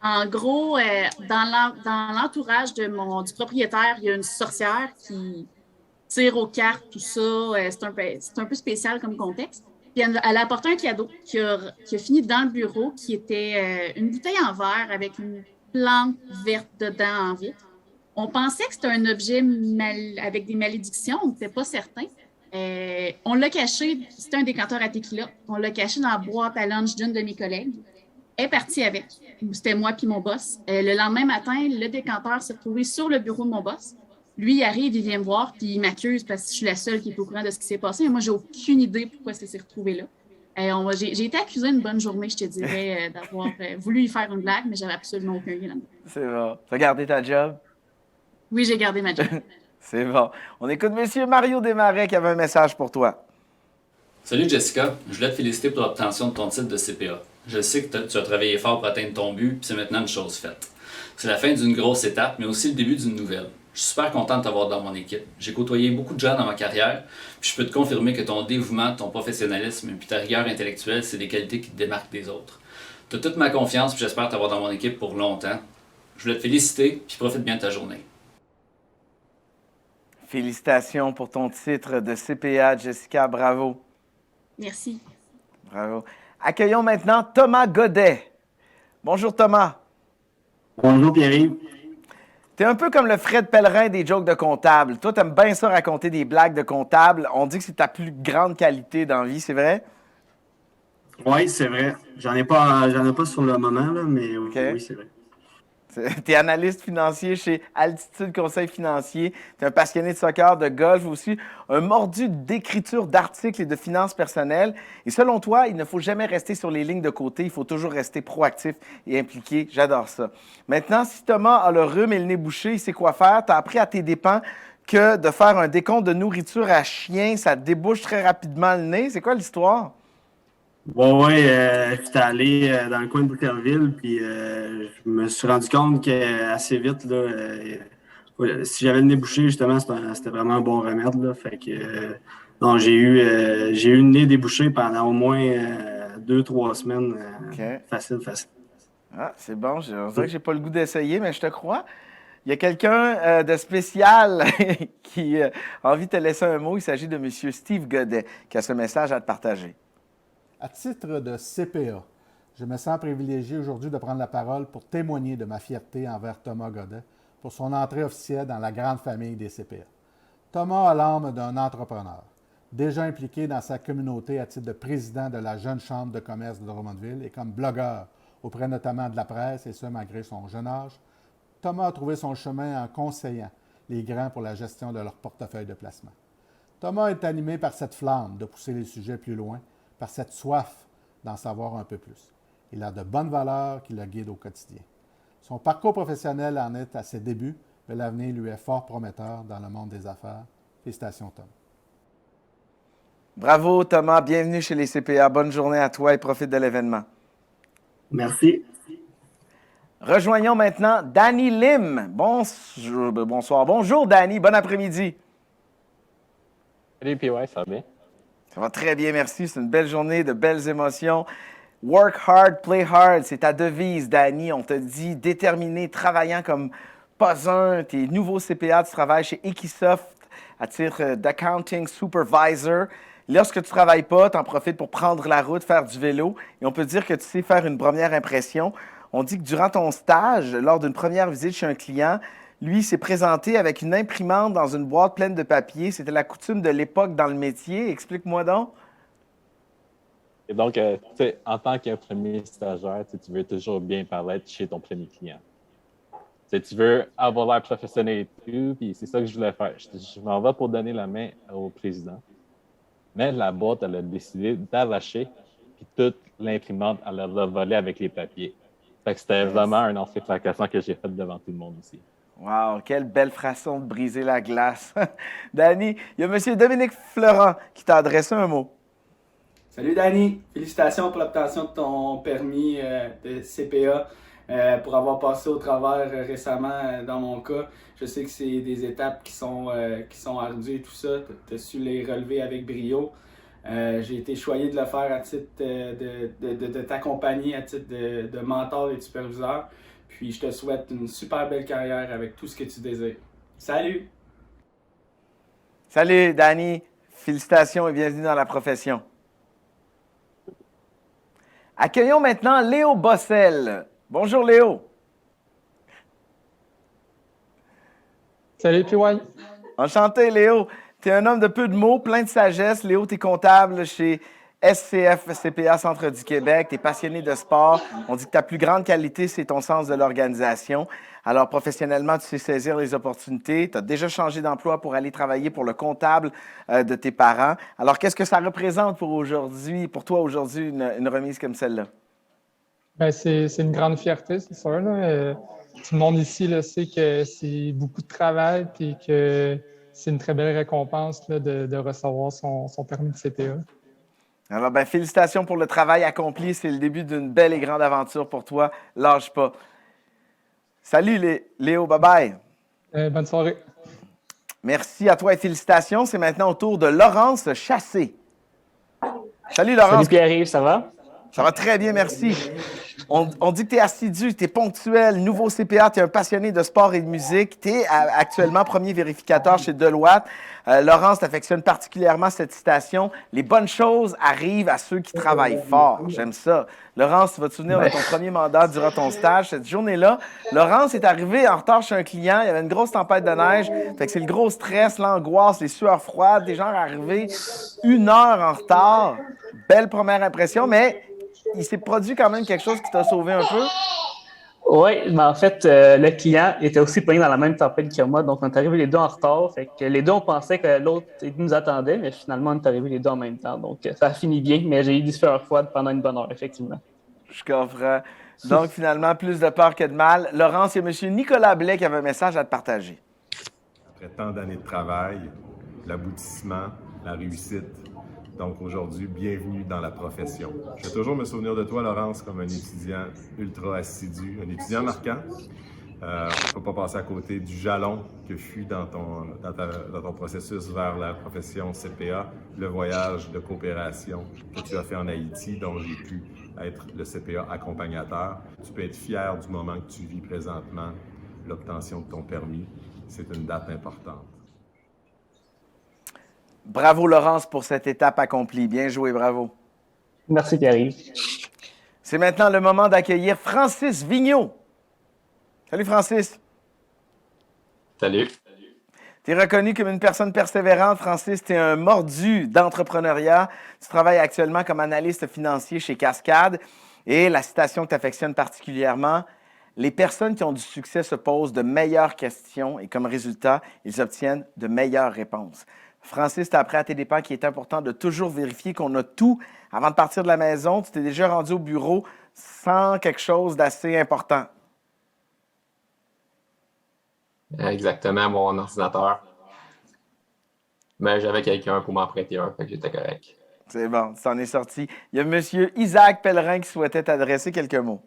En gros, dans l'entourage du propriétaire, il y a une sorcière qui tire aux cartes, tout ça. C'est un peu spécial comme contexte. Puis elle a apporté un cadeau qui a fini dans le bureau, qui était une bouteille en verre avec une plante verte dedans en vitre. On pensait que c'était un objet avec des malédictions, on n'était pas certain. On l'a caché, c'était un décanteur à tequila. On l'a caché dans la boîte à lunch d'une de mes collègues. Elle est partie avec. C'était moi puis mon boss. Le lendemain matin, le décanteur s'est retrouvé sur le bureau de mon boss. Lui, il arrive, il vient me voir, puis il m'accuse parce que je suis la seule qui est au courant de ce qui s'est passé. Et moi, j'ai aucune idée pourquoi ça s'est retrouvé là. J'ai été accusée une bonne journée, je te dirais, d'avoir voulu y faire une blague, mais j'avais absolument aucun lien là-dedans. C'est bon. Tu as gardé ta job? Oui, j'ai gardé ma job. C'est bon. On écoute M. Mario Desmarais qui avait un message pour toi. Salut Jessica, je voulais te féliciter pour l'obtention de ton titre de CPA. Je sais que tu as travaillé fort pour atteindre ton but, puis c'est maintenant une chose faite. C'est la fin d'une grosse étape, mais aussi le début d'une nouvelle. Je suis super content de t'avoir dans mon équipe. J'ai côtoyé beaucoup de gens dans ma carrière, puis je peux te confirmer que ton dévouement, ton professionnalisme et ta rigueur intellectuelle, c'est des qualités qui te démarquent des autres. Tu as toute ma confiance, puis j'espère t'avoir dans mon équipe pour longtemps. Je voulais te féliciter, puis profite bien de ta journée. Félicitations pour ton titre de CPA, Jessica, bravo. Merci. Bravo. Accueillons maintenant Thomas Godet. Bonjour Thomas. Bonjour Pierre-Yves. T'es un peu comme le Fred Pellerin des jokes de comptable. Toi, t'aimes bien ça raconter des blagues de comptable. On dit que c'est ta plus grande qualité dans la vie, c'est vrai? Oui, c'est vrai. J'en ai pas sur le moment, là, mais oui, c'est vrai. Tu es analyste financier chez Altitude Conseil Financier. Tu es un passionné de soccer, de golf aussi, un mordu d'écriture d'articles et de finances personnelles. Et selon toi, il ne faut jamais rester sur les lignes de côté. Il faut toujours rester proactif et impliqué. J'adore ça. Maintenant, si Thomas a le rhume et le nez bouché, il sait quoi faire. Tu as appris à tes dépens que de faire un décompte de nourriture à chien, ça débouche très rapidement le nez. C'est quoi l'histoire? Oui, j'étais allé dans le coin de Bouterville, puis je me suis rendu compte qu'assez vite, là, si j'avais le nez bouché, justement, c'était vraiment un bon remède. Là, fait que non, j'ai eu le nez débouché pendant au moins 2-3 semaines. Facile. Ah, c'est bon. On dirait que j'ai pas le goût d'essayer, mais je te crois. Il y a quelqu'un de spécial qui a envie de te laisser un mot. Il s'agit de M. Steve Godet qui a ce message à te partager. À titre de CPA, je me sens privilégié aujourd'hui de prendre la parole pour témoigner de ma fierté envers Thomas Godet pour son entrée officielle dans la grande famille des CPA. Thomas a l'âme d'un entrepreneur, déjà impliqué dans sa communauté à titre de président de la Jeune Chambre de commerce de Drummondville et comme blogueur auprès notamment de la presse, et ce malgré son jeune âge. Thomas a trouvé son chemin en conseillant les grands pour la gestion de leur portefeuille de placement. Thomas est animé par cette flamme de pousser les sujets plus loin, par cette soif d'en savoir un peu plus. Il a de bonnes valeurs qui le guident au quotidien. Son parcours professionnel en est à ses débuts, mais l'avenir lui est fort prometteur dans le monde des affaires. Félicitations, Tom. Bravo, Thomas. Bienvenue chez les CPA. Bonne journée à toi et profite de l'événement. Merci. Rejoignons maintenant Danny Lim. Bonsoir. Bonjour, Danny. Bon après-midi. Salut, puis ouais, ça va bien? Ça va très bien, merci. C'est une belle journée, de belles émotions. Work hard, play hard, c'est ta devise, Danny. On te dit déterminé, travaillant comme pas un. Tes nouveaux CPA, tu travailles chez Equisoft à titre d'accounting supervisor. Lorsque tu ne travailles pas, tu en profites pour prendre la route, faire du vélo. Et on peut dire que tu sais faire une première impression. On dit que durant ton stage, lors d'une première visite chez un client, lui s'est présenté avec une imprimante dans une boîte pleine de papier. C'était la coutume de l'époque dans le métier. Explique-moi donc. Et donc, tu sais, en tant qu'un premier stagiaire, tu veux toujours bien paraître chez ton premier client. Tu veux avoir l'air professionnel et tout, puis c'est ça que je voulais faire. Je m'en vais pour donner la main au président. Mais la boîte, elle a décidé d'arracher, puis toute l'imprimante, elle l'a volée avec les papiers. Fait que c'était vraiment un ancien fracassant que j'ai fait devant tout le monde aussi. Wow, quelle belle façon de briser la glace. Danny, il y a M. Dominique Florent qui t'a adressé un mot. Salut Danny, félicitations pour l'obtention de ton permis de CPA. Pour avoir passé au travers récemment dans mon cas. Je sais que c'est des étapes qui sont ardues et tout ça. Tu as su les relever avec brio. J'ai été choyé de le faire à titre de t'accompagner, à titre de mentor et de superviseur. Puis je te souhaite une super belle carrière avec tout ce que tu désires. Salut! Salut Danny, félicitations et bienvenue dans la profession. Accueillons maintenant Léo Bossel. Bonjour Léo. Salut PY. Enchanté Léo. Tu es un homme de peu de mots, plein de sagesse. Léo, tu es comptable chez SCF CPA Centre du Québec. Tu es passionné de sport. On dit que ta plus grande qualité, c'est ton sens de l'organisation. Alors professionnellement, tu sais saisir les opportunités. Tu as déjà changé d'emploi pour aller travailler pour le comptable de tes parents. Alors qu'est-ce que ça représente pour toi aujourd'hui, une remise comme celle-là? Ben, c'est une grande fierté, c'est sûr. Là. Tout le monde ici là, sait que c'est beaucoup de travail et que c'est une très belle récompense là, de recevoir son permis de CPA. Alors, ben, félicitations pour le travail accompli. C'est le début d'une belle et grande aventure pour toi. Lâche pas. Salut Léo, bye-bye. Bonne soirée. Merci à toi et félicitations. C'est maintenant au tour de Laurence Chassé. Salut Laurence. Salut Pierre-Yves, ça va? Ça va très bien, merci. On dit que tu es assidu, tu es ponctuel, nouveau CPA, tu es un passionné de sport et de musique. Tu es actuellement premier vérificateur chez Deloitte. Laurence, t'affectionnes particulièrement cette citation. Les bonnes choses arrivent à ceux qui travaillent fort. J'aime ça. Laurence, tu vas te souvenir de ton premier mandat durant ton stage. Cette journée-là, Laurence est arrivée en retard chez un client. Il y avait une grosse tempête de neige. Fait que c'est le gros stress, l'angoisse, les sueurs froides, des gens arrivés 1 heure en retard. Belle première impression, mais il s'est produit quand même quelque chose qui t'a sauvé un peu? Oui, mais en fait, le client était aussi pogné dans la même tempête que moi, donc on est arrivés les deux en retard. Fait que les deux, on pensait que l'autre nous attendait, mais finalement, on est arrivés les deux en même temps. Donc, ça a fini bien, mais j'ai eu des sueurs froides pendant une bonne heure, effectivement. Je comprends. Donc, finalement, plus de peur que de mal. Laurence, il y a M. Nicolas Blais qui avait un message à te partager. Après tant d'années de travail, l'aboutissement, la réussite. Donc aujourd'hui, bienvenue dans la profession. Je vais toujours me souvenir de toi, Laurence, comme un étudiant ultra assidu, un étudiant marquant. On ne peut pas passer à côté du jalon que fut dans ton processus vers la profession CPA, le voyage de coopération que tu as fait en Haïti, dont j'ai pu être le CPA accompagnateur. Tu peux être fier du moment que tu vis présentement, l'obtention de ton permis. C'est une date importante. Bravo, Laurence, pour cette étape accomplie. Bien joué, bravo. Merci, Pierre-Yves. C'est maintenant le moment d'accueillir Francis Vigneault. Salut, Francis. Salut. Tu es reconnu comme une personne persévérante, Francis. Tu es un mordu d'entrepreneuriat. Tu travailles actuellement comme analyste financier chez Cascade. Et la citation que tu affectionnes particulièrement, les personnes qui ont du succès se posent de meilleures questions et comme résultat, ils obtiennent de meilleures réponses. Francis, tu as appris à tes dépens qu'il est important de toujours vérifier qu'on a tout avant de partir de la maison. Tu t'es déjà rendu au bureau sans quelque chose d'assez important. Exactement, mon ordinateur. Mais j'avais quelqu'un pour m'en prêter un, fait que j'étais correct. C'est bon, tu t'en es sorti. Il y a M. Isaac Pellerin qui souhaitait t'adresser quelques mots.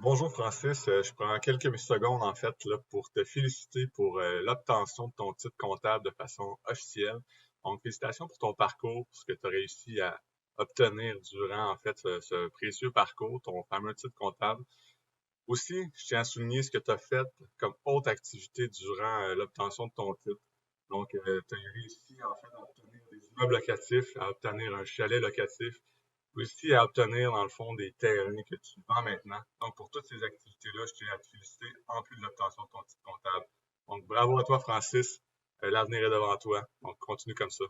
Bonjour Francis, je prends quelques secondes en fait là, pour te féliciter pour l'obtention de ton titre comptable de façon officielle. Donc félicitations pour ton parcours, pour ce que tu as réussi à obtenir durant en fait ce précieux parcours, ton fameux titre comptable. Aussi, je tiens à souligner ce que tu as fait comme autre activité durant l'obtention de ton titre. Donc tu as réussi en fait à obtenir des immeuble locatif, à obtenir un chalet locatif, aussi à obtenir, dans le fond, des terrains que tu vends maintenant. Donc, pour toutes ces activités-là, je tiens à te féliciter, en plus de l'obtention de ton titre comptable. Donc, bravo à toi, Francis. L'avenir est devant toi. Donc, continue comme ça.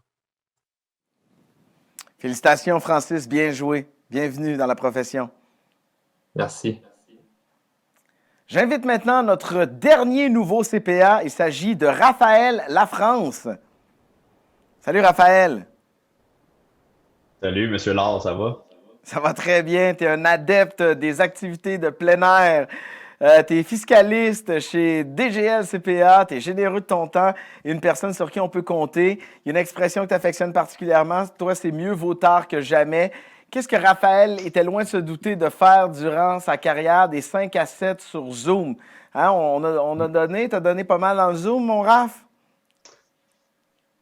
Félicitations, Francis. Bien joué. Bienvenue dans la profession. Merci. J'invite maintenant notre dernier nouveau CPA. Il s'agit de Raphaël Lafrance. Salut, Raphaël. Salut, Monsieur Laure, ça va? Ça va très bien. Tu es un adepte des activités de plein air. Tu es fiscaliste chez DGL CPA. Tu es généreux de ton temps et une personne sur qui on peut compter. Il y a une expression que tu affectionnes particulièrement. Toi, c'est mieux vaut tard que jamais. Qu'est-ce que Raphaël était loin de se douter de faire durant sa carrière des 5 à 7 sur Zoom? Hein, t'as donné pas mal dans le Zoom, mon Raph?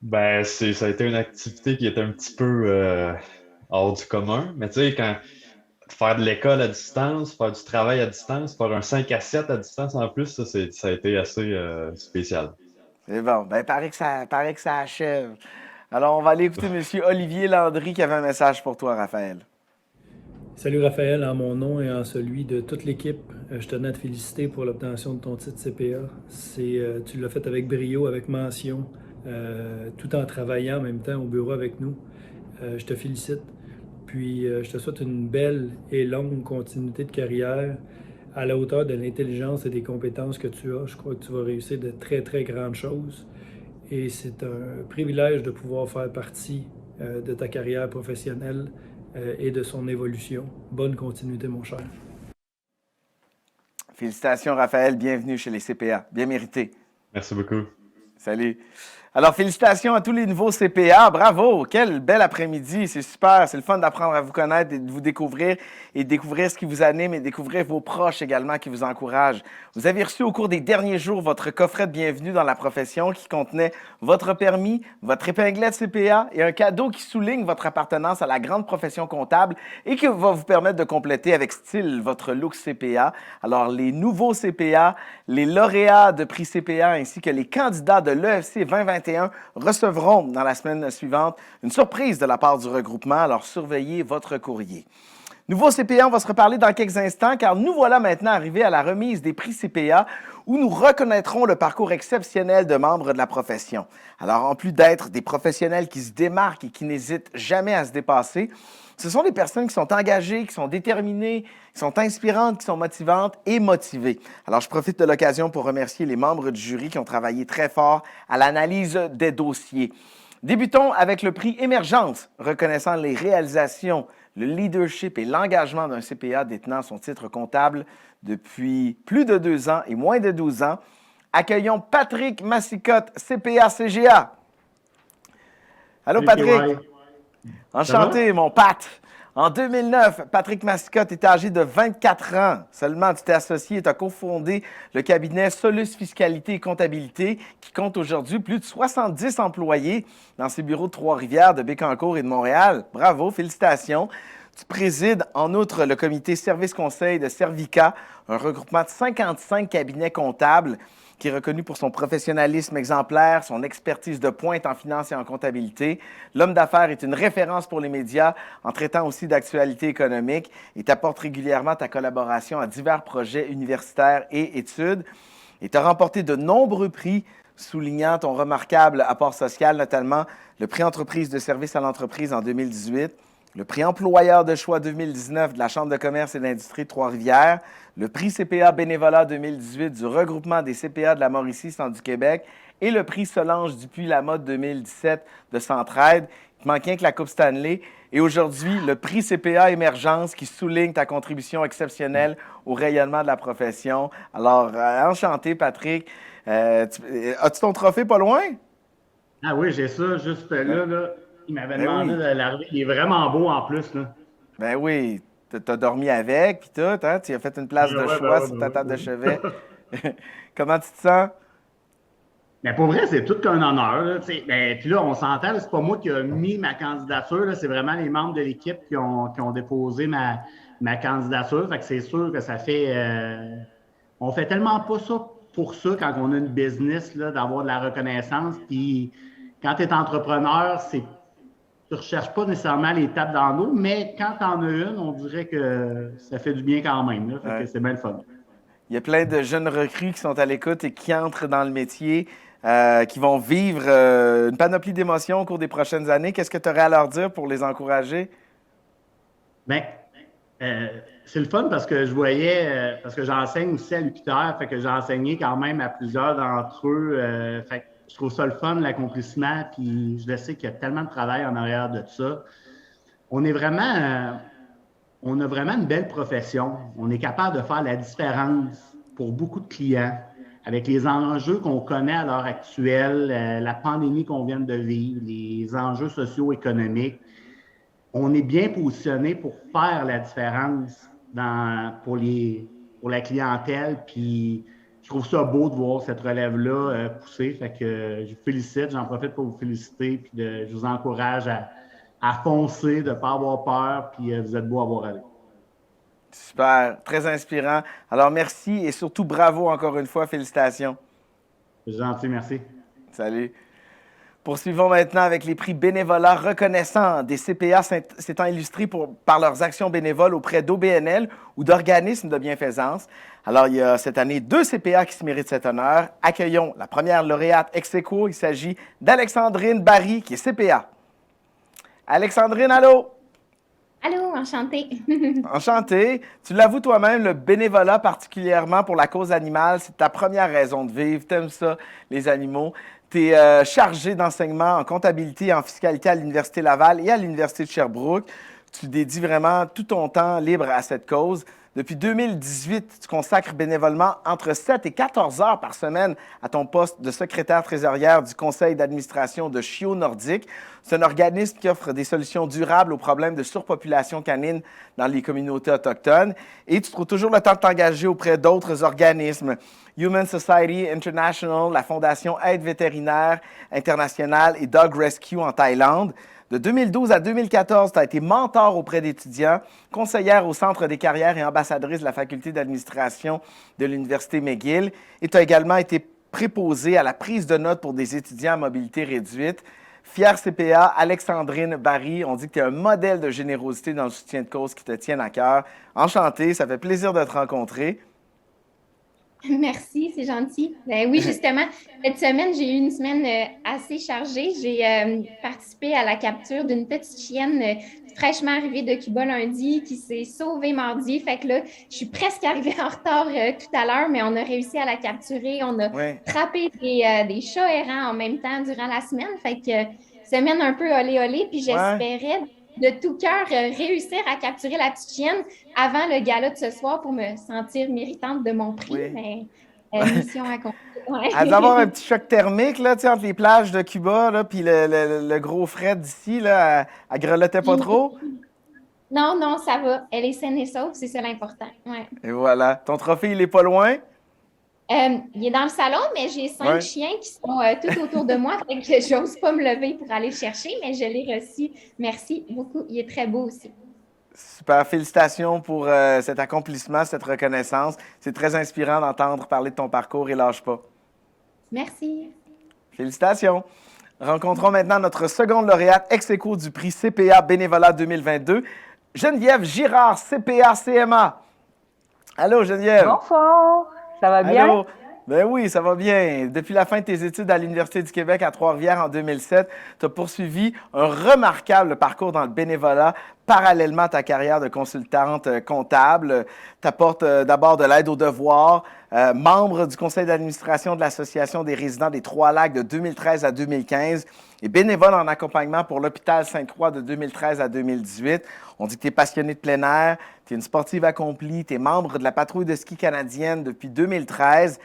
Ben, ça a été une activité qui était un petit peu hors du commun. Mais tu sais, quand faire de l'école à distance, faire du travail à distance, faire un 5 à 7 à distance en plus, ça a été assez spécial. C'est bon. Ben, paraît que ça achève. Alors, on va aller écouter M. Olivier Landry qui avait un message pour toi, Raphaël. Salut Raphaël, en mon nom et en celui de toute l'équipe, je tenais à te féliciter pour l'obtention de ton titre CPA. Tu l'as fait avec brio, avec mention, tout en travaillant en même temps au bureau avec nous. Je te félicite. Puis, je te souhaite une belle et longue continuité de carrière à la hauteur de l'intelligence et des compétences que tu as. Je crois que tu vas réussir de très, très grandes choses. Et c'est un privilège de pouvoir faire partie de ta carrière professionnelle et de son évolution. Bonne continuité, mon cher. Félicitations, Raphaël. Bienvenue chez les CPA. Bien mérité. Merci beaucoup. Salut. Alors, félicitations à tous les nouveaux CPA. Bravo! Quel bel après-midi. C'est super. C'est le fun d'apprendre à vous connaître et de vous découvrir et de découvrir ce qui vous anime et de découvrir vos proches également qui vous encouragent. Vous avez reçu au cours des derniers jours votre coffret de bienvenue dans la profession qui contenait votre permis, votre épinglette CPA et un cadeau qui souligne votre appartenance à la grande profession comptable et qui va vous permettre de compléter avec style votre look CPA. Alors, les nouveaux CPA, les lauréats de prix CPA ainsi que les candidats de l'EFC 2021 recevront dans la semaine suivante une surprise de la part du regroupement. Alors, surveillez votre courrier. Nouveau CPA, on va se reparler dans quelques instants car nous voilà maintenant arrivés à la remise des prix CPA où nous reconnaîtrons le parcours exceptionnel de membres de la profession. Alors, en plus d'être des professionnels qui se démarquent et qui n'hésitent jamais à se dépasser, ce sont des personnes qui sont engagées, qui sont déterminées, qui sont inspirantes, qui sont motivantes et motivées. Alors, je profite de l'occasion pour remercier les membres du jury qui ont travaillé très fort à l'analyse des dossiers. Débutons avec le prix Émergence, reconnaissant les réalisations, le leadership et l'engagement d'un CPA détenant son titre comptable depuis plus de 2 ans et moins de 12 ans. Accueillons Patrick Massicotte, CPA-CGA. Allô, Patrick? Enchanté, mon Pat. En 2009, Patrick Massicotte était âgé de 24 ans. Seulement, tu t'es associé et tu as cofondé le cabinet Solus Fiscalité et Comptabilité qui compte aujourd'hui plus de 70 employés dans ses bureaux de Trois-Rivières, de Bécancour et de Montréal. Bravo, félicitations. Tu présides en outre le comité Service Conseil de Servica, un regroupement de 55 cabinets comptables qui est reconnu pour son professionnalisme exemplaire, son expertise de pointe en finance et en comptabilité. L'homme d'affaires est une référence pour les médias en traitant aussi d'actualité économique et t'apporte régulièrement ta collaboration à divers projets universitaires et études. Et tu as remporté de nombreux prix soulignant ton remarquable apport social, notamment le prix Entreprise de service à l'entreprise en 2018, le prix Employeur de choix 2019 de la Chambre de commerce et d'industrie de Trois-Rivières, le prix CPA Bénévolat 2018 du regroupement des CPA de la Mauricie, Centre du Québec et le prix Solange Dupuis-Lamotte 2017 de Centraide. Il te manquait que la Coupe Stanley. Et aujourd'hui, le prix CPA Émergence qui souligne ta contribution exceptionnelle au rayonnement de la profession. Alors, enchanté, Patrick. As-tu ton trophée pas loin? Ah oui, j'ai ça juste là. Il m'avait demandé de l'arriver. Il est vraiment beau en plus, là. Ben oui, tu as dormi avec, puis tout, hein? Tu as fait une place de choix sur ta table de chevet. Comment tu te sens? Ben pour vrai, c'est tout qu'un honneur. Là, ben, puis là, on s'entend, c'est pas moi qui ai mis ma candidature, là, c'est vraiment les membres de l'équipe qui ont déposé ma candidature. Fait que c'est sûr que ça fait... on fait tellement pas ça pour ça quand on a une business, là, d'avoir de la reconnaissance. Puis quand tu es entrepreneur, tu ne recherches pas nécessairement les tapes dans l'eau, mais quand tu en as une, on dirait que ça fait du bien quand même. Là, fait que c'est bien le fun. Il y a plein de jeunes recrues qui sont à l'écoute et qui entrent dans le métier, qui vont vivre une panoplie d'émotions au cours des prochaines années. Qu'est-ce que tu aurais à leur dire pour les encourager? Bien, c'est le fun parce que je voyais, parce que j'enseigne aussi à l'UQTR, fait que j'ai enseigné quand même à plusieurs d'entre eux. Fait que je trouve ça le fun, l'accomplissement, puis je le sais qu'il y a tellement de travail en arrière de ça. On a vraiment une belle profession. On est capable de faire la différence pour beaucoup de clients avec les enjeux qu'on connaît à l'heure actuelle, la pandémie qu'on vient de vivre, les enjeux socio-économiques. On est bien positionné pour faire la différence pour la clientèle. Puis je trouve ça beau de voir cette relève-là pousser. Fait que je vous félicite, j'en profite pour vous féliciter. Puis je vous encourage à foncer, de ne pas avoir peur. Puis vous êtes beau à voir aller. Super, très inspirant. Alors merci et surtout bravo encore une fois. Félicitations. C'est gentil, merci. Salut. Poursuivons maintenant avec les prix bénévolat reconnaissants des CPA s'étant illustrés par leurs actions bénévoles auprès d'OBNL ou d'organismes de bienfaisance. Alors, il y a cette année 2 CPA qui se méritent cet honneur. Accueillons la première lauréate ex aequo. Il s'agit d'Alexandrine Barry, qui est CPA. Alexandrine, allô? Allô, enchantée. Enchantée. Tu l'avoues toi-même, le bénévolat, particulièrement pour la cause animale, c'est ta première raison de vivre. Tu aimes ça, les animaux. Tu es chargé d'enseignement en comptabilité et en fiscalité à l'Université Laval et à l'Université de Sherbrooke. Tu dédies vraiment tout ton temps libre à cette cause. Depuis 2018, tu consacres bénévolement entre 7 et 14 heures par semaine à ton poste de secrétaire trésorière du conseil d'administration de Chio Nordique. C'est un organisme qui offre des solutions durables aux problèmes de surpopulation canine dans les communautés autochtones. Et tu trouves toujours le temps de t'engager auprès d'autres organismes. Human Society International, la Fondation Aide vétérinaire internationale et Dog Rescue en Thaïlande. De 2012 à 2014, tu as été mentor auprès d'étudiants, conseillère au Centre des carrières et ambassadrice de la Faculté d'administration de l'Université McGill. Et tu as également été préposée à la prise de notes pour des étudiants à mobilité réduite. Fière CPA, Alexandrine Barry, on dit que tu es un modèle de générosité dans le soutien de cause qui te tiennent à cœur. Enchantée, ça fait plaisir de te rencontrer. Merci, c'est gentil. Ben oui, justement, cette semaine, j'ai eu une semaine assez chargée. J'ai participé à la capture d'une petite chienne fraîchement arrivée de Cuba lundi qui s'est sauvée mardi. Fait que là, je suis presque arrivée en retard tout à l'heure, mais on a réussi à la capturer. On a frappé des chats errants en même temps durant la semaine. Fait que semaine un peu olé-olé, puis j'espérais de tout cœur réussir à capturer la petite chienne avant le gala de ce soir pour me sentir méritante de mon prix. Mais mission accomplie. Ouais. Elle doit avoir un petit choc thermique là, entre les plages de Cuba puis le gros fret d'ici. Elle grelottait pas trop? Non, non, ça va. Elle est saine et sauve, c'est ça l'important. Ouais. Et voilà. Ton trophée, il est pas loin? Il est dans le salon, mais j'ai 5 chiens qui sont tout autour de moi. Fait que j'ose pas me lever pour aller le chercher, mais je l'ai reçu. Merci beaucoup. Il est très beau aussi. Super. Félicitations pour cet accomplissement, cette reconnaissance. C'est très inspirant d'entendre parler de ton parcours et lâche pas. Merci. Félicitations. Rencontrons maintenant notre seconde lauréate ex aequo du prix CPA Bénévolat 2022, Geneviève Girard, CPA CMA. Allô, Geneviève. Bonsoir. Ça va bien? Allô? Ben oui, ça va bien. Depuis la fin de tes études à l'Université du Québec à Trois-Rivières en 2007, tu as poursuivi un remarquable parcours dans le bénévolat parallèlement à ta carrière de consultante comptable. Tu apportes d'abord de l'aide aux devoirs, membre du conseil d'administration de l'Association des résidents des Trois-Lacs de 2013 à 2015 et bénévole en accompagnement pour l'hôpital Sainte-Croix de 2013 à 2018. On dit que tu es passionné de plein air, tu es une sportive accomplie, tu es membre de la patrouille de ski canadienne depuis 2013.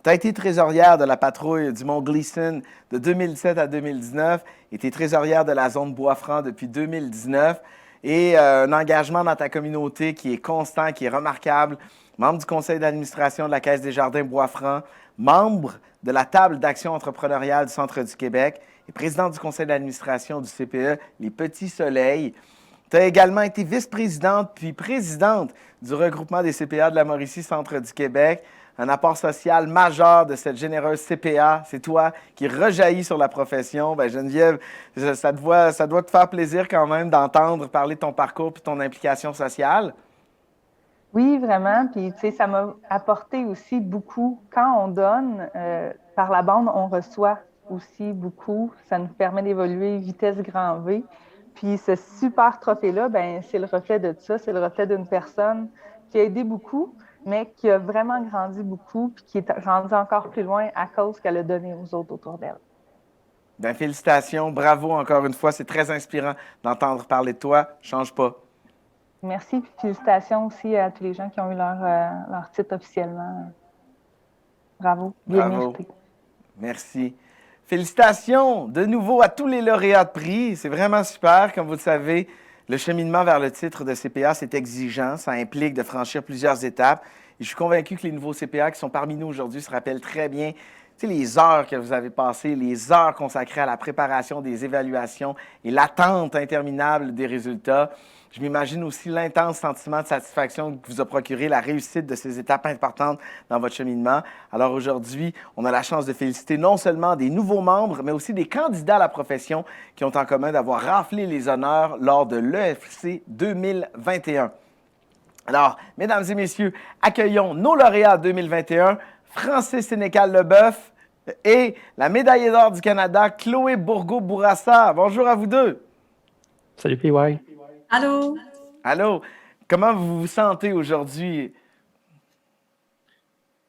Tu as été trésorière de la patrouille du Mont Gleason de 2017 à 2019 et tu es trésorière de la zone Bois-Franc depuis 2019 et un engagement dans ta communauté qui est constant, qui est remarquable. Membre du conseil d'administration de la Caisse des Jardins Bois-Franc, membre de la table d'action entrepreneuriale du Centre du Québec et présidente du conseil d'administration du CPE Les Petits Soleils. Tu as également été vice-présidente puis présidente du regroupement des CPA de la Mauricie Centre du Québec. un apport social majeur de cette généreuse CPA. C'est toi qui rejaillit sur la profession. Ben, Geneviève, ça doit te faire plaisir quand même d'entendre parler de ton parcours et ton implication sociale. Oui, vraiment. Puis, tu sais, ça m'a apporté aussi beaucoup. Quand on donne, par la bande, on reçoit aussi beaucoup. Ça nous permet d'évoluer vitesse grand V. Puis, ce super trophée-là, ben, c'est le reflet de ça. C'est le reflet d'une personne qui a aidé beaucoup, mais qui a vraiment grandi beaucoup, puis qui est rendue encore plus loin à cause qu'elle a donné aux autres autour d'elle. Bien, félicitations. Bravo encore une fois. C'est très inspirant d'entendre parler de toi. Change pas. Merci, puis félicitations aussi à tous les gens qui ont eu leur titre officiellement. Bravo, bien mérité. Merci. Félicitations de nouveau à tous les lauréats de prix. C'est vraiment super. Comme vous le savez, le cheminement vers le titre de CPA, c'est exigeant. Ça implique de franchir plusieurs étapes. Et je suis convaincu que les nouveaux CPA qui sont parmi nous aujourd'hui se rappellent très bien les heures que vous avez passées, les heures consacrées à la préparation des évaluations et l'attente interminable des résultats. Je m'imagine aussi l'intense sentiment de satisfaction que vous a procuré la réussite de ces étapes importantes dans votre cheminement. Alors aujourd'hui, on a la chance de féliciter non seulement des nouveaux membres, mais aussi des candidats à la profession qui ont en commun d'avoir raflé les honneurs lors de l'EFC 2021. Alors, mesdames et messieurs, accueillons nos lauréats 2021, Francis Sénécal-Leboeuf et la médaillée d'or du Canada, Chloé Bourgault-Bourassa. Bonjour à vous deux. Salut PY. Allô? Allô. Comment vous vous sentez aujourd'hui?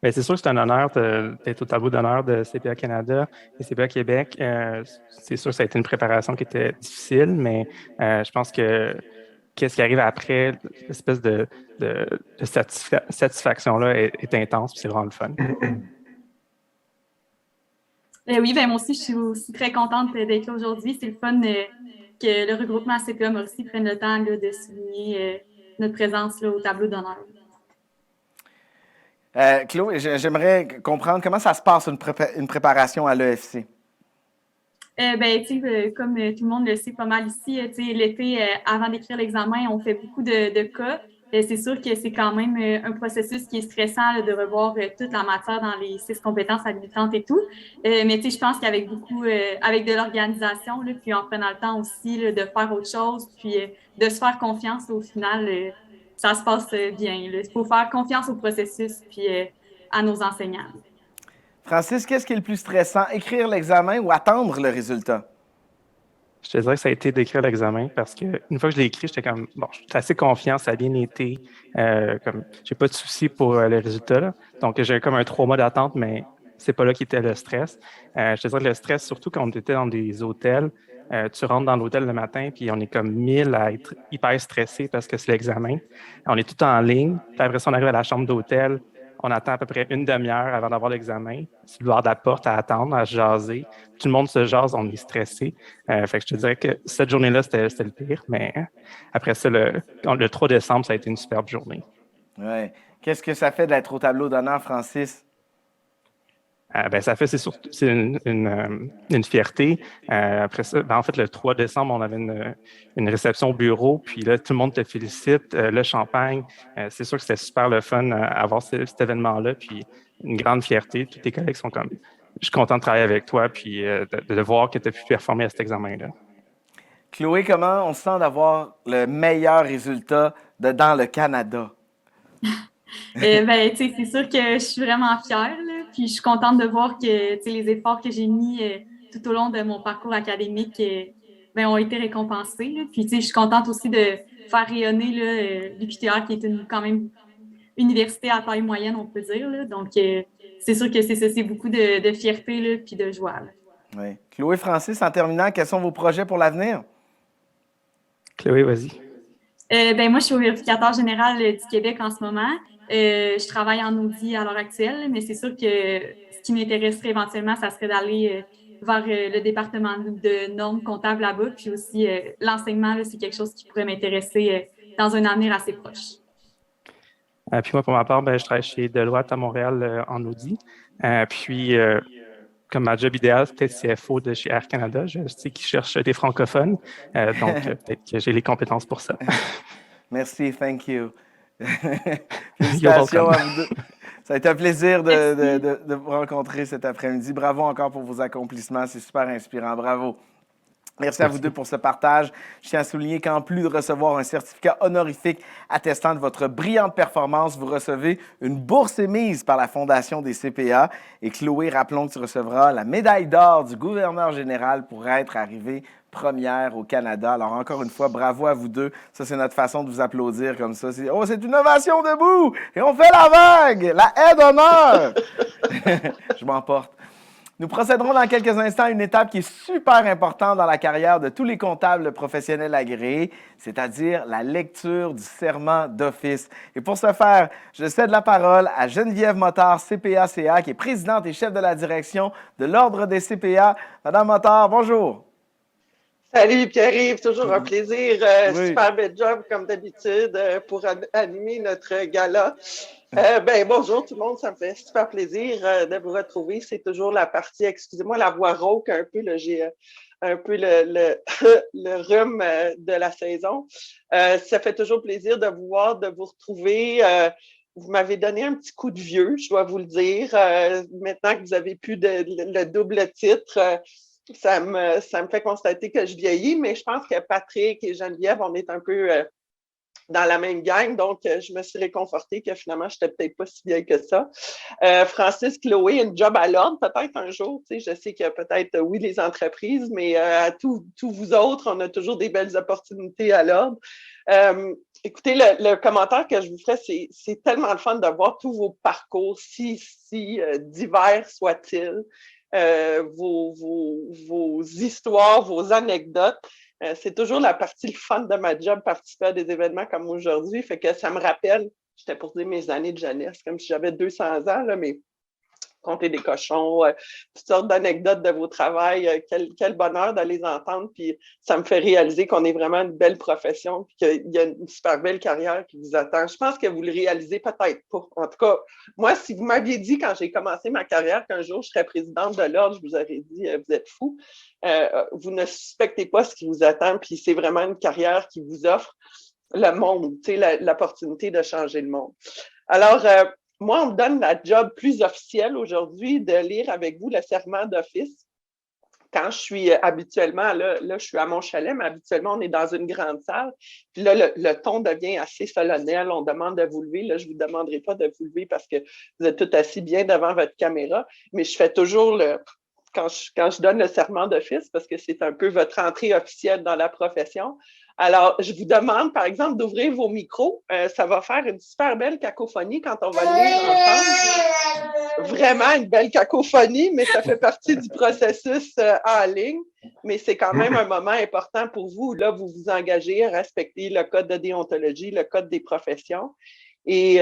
Bien, c'est sûr que c'est un honneur d'être au tableau d'honneur de CPA Canada et CPA Québec. C'est sûr que ça a été une préparation qui était difficile, mais je pense que qu'est-ce qui arrive après, l'espèce de satisfaction-là est intense, puis c'est vraiment le fun. Oui, ben moi aussi, je suis aussi très contente d'être là aujourd'hui. C'est le fun que le regroupement CPA aussi prenne le temps là, de souligner notre présence là, au tableau d'honneur. Chloé, j'aimerais comprendre comment ça se passe une préparation à l'EFC. Ben, comme tout le monde le sait pas mal ici, l'été, avant d'écrire l'examen, on fait beaucoup de cas. C'est sûr que c'est quand même un processus qui est stressant là, de revoir toute la matière dans les 6 compétences habilitantes et tout. Mais je pense qu'avec beaucoup, avec de l'organisation, puis en prenant le temps aussi là, de faire autre chose, puis de se faire confiance, au final, ça se passe bien. Il faut faire confiance au processus puis à nos enseignants. Francis, qu'est-ce qui est le plus stressant, écrire l'examen ou attendre le résultat? Je te dirais que ça a été d'écrire l'examen parce qu'une fois que je l'ai écrit, j'étais comme, bon, je suis assez confiant, ça a bien été. J'ai pas de soucis pour le résultat. Là. Donc, j'ai comme un 3 mois d'attente, mais c'est pas là qu'était le stress. Je te dirais que le stress, surtout quand on était dans des hôtels, tu rentres dans l'hôtel le matin, puis on est comme 1000 à être hyper stressé parce que c'est l'examen. On est tout en ligne. Puis après ça, on arrive à la chambre d'hôtel. On attend à peu près une demi-heure avant d'avoir l'examen. C'est le bord de la porte à attendre, à jaser. Tout le monde se jase, on est stressé. Fait que je te dirais que cette journée-là, c'était le pire. Mais après ça, le 3 décembre, ça a été une superbe journée. Oui. Qu'est-ce que ça fait d'être au tableau d'honneur, Francis? Ça fait, c'est une fierté. Après ça, en fait, le 3 décembre, on avait une réception au bureau, puis là, tout le monde te félicite, le champagne. C'est sûr que c'était super le fun à avoir cet événement-là, puis une grande fierté. Tous tes collègues sont comme, je suis content de travailler avec toi, puis de voir que tu as pu performer à cet examen-là. Chloé, comment on se sent d'avoir le meilleur résultat dans le Canada? C'est sûr que je suis vraiment fière, là, puis je suis contente de voir que les efforts que j'ai mis tout au long de mon parcours académique ont été récompensés. Là. Puis je suis contente aussi de faire rayonner l'UQTR, qui est quand même université à taille moyenne, on peut dire. Là. Donc, c'est sûr que c'est ça, c'est beaucoup de fierté là, puis de joie. Là. Oui. Chloé, Francis, en terminant, quels sont vos projets pour l'avenir? Chloé, vas-y. Moi, je suis au vérificateur général du Québec en ce moment. Je travaille en audit à l'heure actuelle, mais c'est sûr que ce qui m'intéresserait éventuellement, ça serait d'aller vers le département de normes comptables là-bas. Puis aussi, l'enseignement, là, c'est quelque chose qui pourrait m'intéresser dans un avenir assez proche. Puis moi, pour ma part, je travaille chez Deloitte à Montréal en audit. Comme ma job idéale, c'est peut-être CFO de chez Air Canada. Je sais qu'ils cherchent des francophones, donc peut-être que j'ai les compétences pour ça. Merci, thank you. Félicitations à vous deux. Ça a été un plaisir de vous rencontrer cet après-midi. Bravo encore pour vos accomplissements. C'est super inspirant. Bravo. Merci à vous deux pour ce partage. Je tiens à souligner qu'en plus de recevoir un certificat honorifique attestant de votre brillante performance, vous recevez une bourse émise par la Fondation des CPA. Et Chloé, rappelons que tu recevras la médaille d'or du gouverneur général pour être arrivée première au Canada. Alors, encore une fois, bravo à vous deux. Ça, c'est notre façon de vous applaudir comme ça. C'est une ovation debout! Et on fait la vague! La haie d'honneur! Je m'emporte. Nous procéderons dans quelques instants à une étape qui est super importante dans la carrière de tous les comptables professionnels agréés, c'est-à-dire la lecture du serment d'office. Et pour ce faire, je cède la parole à Geneviève Motard, CPA-CA, qui est présidente et chef de la direction de l'Ordre des CPA. Madame Motard, bonjour. Salut Pierre-Yves, toujours un plaisir. Super bel job comme d'habitude pour animer notre gala. Bonjour tout le monde, ça me fait super plaisir de vous retrouver. C'est toujours la partie, excusez-moi, la voix rauque un peu, j'ai un peu le rhume de la saison. Ça fait toujours plaisir de vous voir, de vous retrouver. Vous m'avez donné un petit coup de vieux, je dois vous le dire. Maintenant que vous avez plus le double titre, ça me fait constater que je vieillis, mais je pense que Patrick et Geneviève, on est un peu dans la même gang, donc je me suis réconfortée que finalement, je n'étais peut-être pas si vieille que ça. Francis, Chloé, une job à l'ordre, peut-être un jour. Je sais qu'il y a peut-être, oui, les entreprises, mais à tous vous autres, on a toujours des belles opportunités à l'ordre. Écoutez, le commentaire que je vous ferai, c'est tellement le fun de voir tous vos parcours, si divers soient-ils. Vos histoires, vos anecdotes. C'est toujours la partie le fun de ma job, participer à des événements comme aujourd'hui. Fait que ça me rappelle, j'étais pour dire mes années de jeunesse, comme si j'avais 200 ans, là, mais compter des cochons, toutes sortes d'anecdotes de vos travails. Quel bonheur de les entendre. Puis ça me fait réaliser qu'on est vraiment une belle profession puis qu'il y a une super belle carrière qui vous attend. Je pense que vous le réalisez peut-être pas. En tout cas, moi, si vous m'aviez dit quand j'ai commencé ma carrière qu'un jour je serais présidente de l'Ordre, je vous aurais dit vous êtes fous. Vous ne suspectez pas ce qui vous attend. Puis c'est vraiment une carrière qui vous offre le monde, l'opportunité de changer le monde. Alors, moi, on me donne la job plus officielle aujourd'hui de lire avec vous le serment d'office. Quand je suis habituellement, là, je suis à mon chalet, mais habituellement, on est dans une grande salle. Puis là, le ton devient assez solennel. On demande de vous lever. Là, je ne vous demanderai pas de vous lever parce que vous êtes tout assis bien devant votre caméra. Mais je fais toujours quand je donne le serment d'office, parce que c'est un peu votre entrée officielle dans la profession. Alors, je vous demande, par exemple, d'ouvrir vos micros. Ça va faire une super belle cacophonie quand on va le lire ensemble. Vraiment une belle cacophonie, mais ça fait partie du processus en ligne. Mais c'est quand même un moment important pour vous. Là, vous vous engagez à respecter le code de déontologie, le code des professions. Et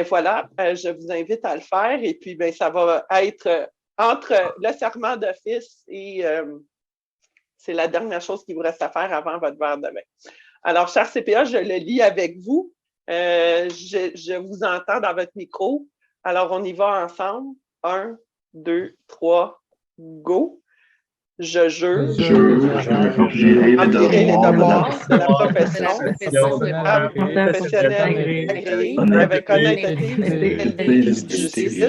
voilà, je vous invite à le faire. Et puis, ça va être entre le serment d'office et... c'est la dernière chose qu'il vous reste à faire avant votre verre de vin. Alors, cher CPA, je le lis avec vous. Je vous entends dans votre micro. Alors, on y va ensemble. 1, 2, 3, go. Je jure empirer les devoirs de la profession professionnelle avec honnêteté, fidélité et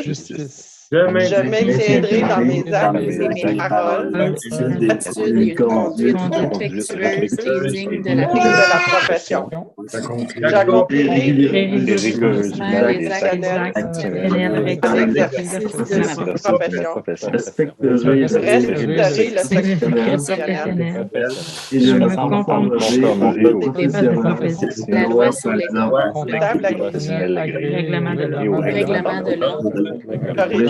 justice. Je maintiendrai dans mes actes et mes paroles l'attitude et une conduite respectueuse et digne de la profession. J'accomplirai rigoureusement les actes professionnels avec l'exercice de ma profession. Je respecterai le secret professionnel et je me conformerai aux décisions professionnelles, la loi sur les comptables agréés, règlement de l'ordre.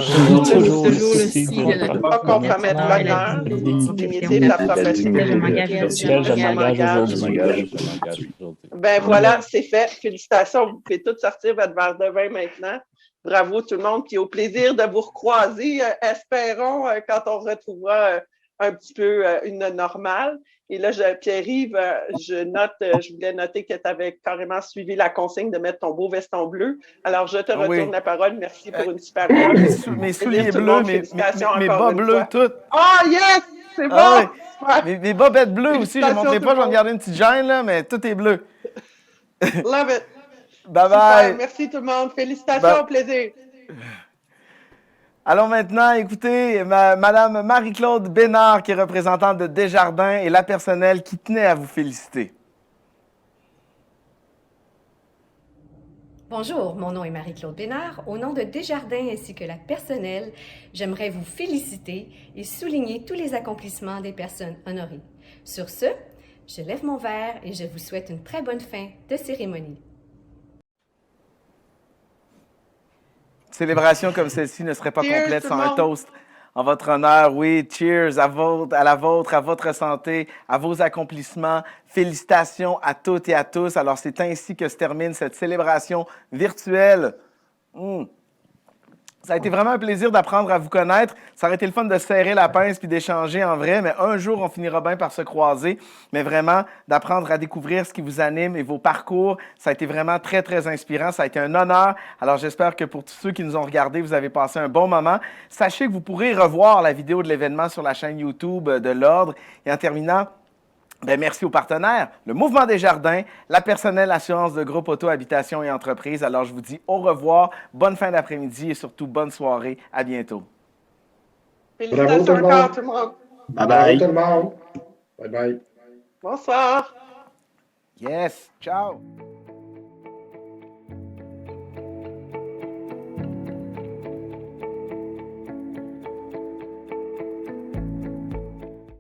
Toujours le souci de ne pas compromettre l'honneur, la dignité de la profession. Je m'engage aujourd'hui. Voilà, c'est fait. Félicitations, vous pouvez tous sortir votre verre de vin maintenant. Bravo tout le monde, puis au plaisir de vous recroiser, espérons, quand on retrouvera un petit peu une normale. Et là, Pierre-Yves, je voulais noter que tu avais carrément suivi la consigne de mettre ton beau veston bleu. Alors, je te retourne la parole. Merci pour une super job. Mes souliers bleus, mes bas bleus, tout. Oh, yes! C'est bon! Mes bobettes bleues aussi, je ne montrerai pas, je vais me garder une petite gêne, là, mais tout est bleu. Love it! Bye-bye. Super, merci tout le monde. Félicitations, au plaisir. Allons maintenant écouter Madame Marie-Claude Bénard, qui est représentante de Desjardins et la personnelle qui tenait à vous féliciter. Bonjour, mon nom est Marie-Claude Bénard. Au nom de Desjardins ainsi que la personnelle, j'aimerais vous féliciter et souligner tous les accomplissements des personnes honorées. Sur ce, je lève mon verre et je vous souhaite une très bonne fin de cérémonie. Célébration comme celle-ci ne serait pas Cheers, complète tout sans le un monde. toast en votre honneur. Oui, cheers à la vôtre, à votre santé, à vos accomplissements. Félicitations à toutes et à tous. Alors, c'est ainsi que se termine cette célébration virtuelle. Ça a été vraiment un plaisir d'apprendre à vous connaître. Ça aurait été le fun de serrer la pince puis d'échanger en vrai, mais un jour, on finira bien par se croiser. Mais vraiment, d'apprendre à découvrir ce qui vous anime et vos parcours, ça a été vraiment très, très inspirant. Ça a été un honneur. Alors, j'espère que pour tous ceux qui nous ont regardés, vous avez passé un bon moment. Sachez que vous pourrez revoir la vidéo de l'événement sur la chaîne YouTube de l'Ordre. Et en terminant, merci aux partenaires, le Mouvement Desjardins, la personnelle assurance de groupe auto, habitation et entreprise. Alors, je vous dis au revoir, bonne fin d'après-midi et surtout bonne soirée. À bientôt. Félicitations encore, tout le monde. Bye-bye. Bravo tout le monde. Bye-bye. Bonsoir. Yes, ciao.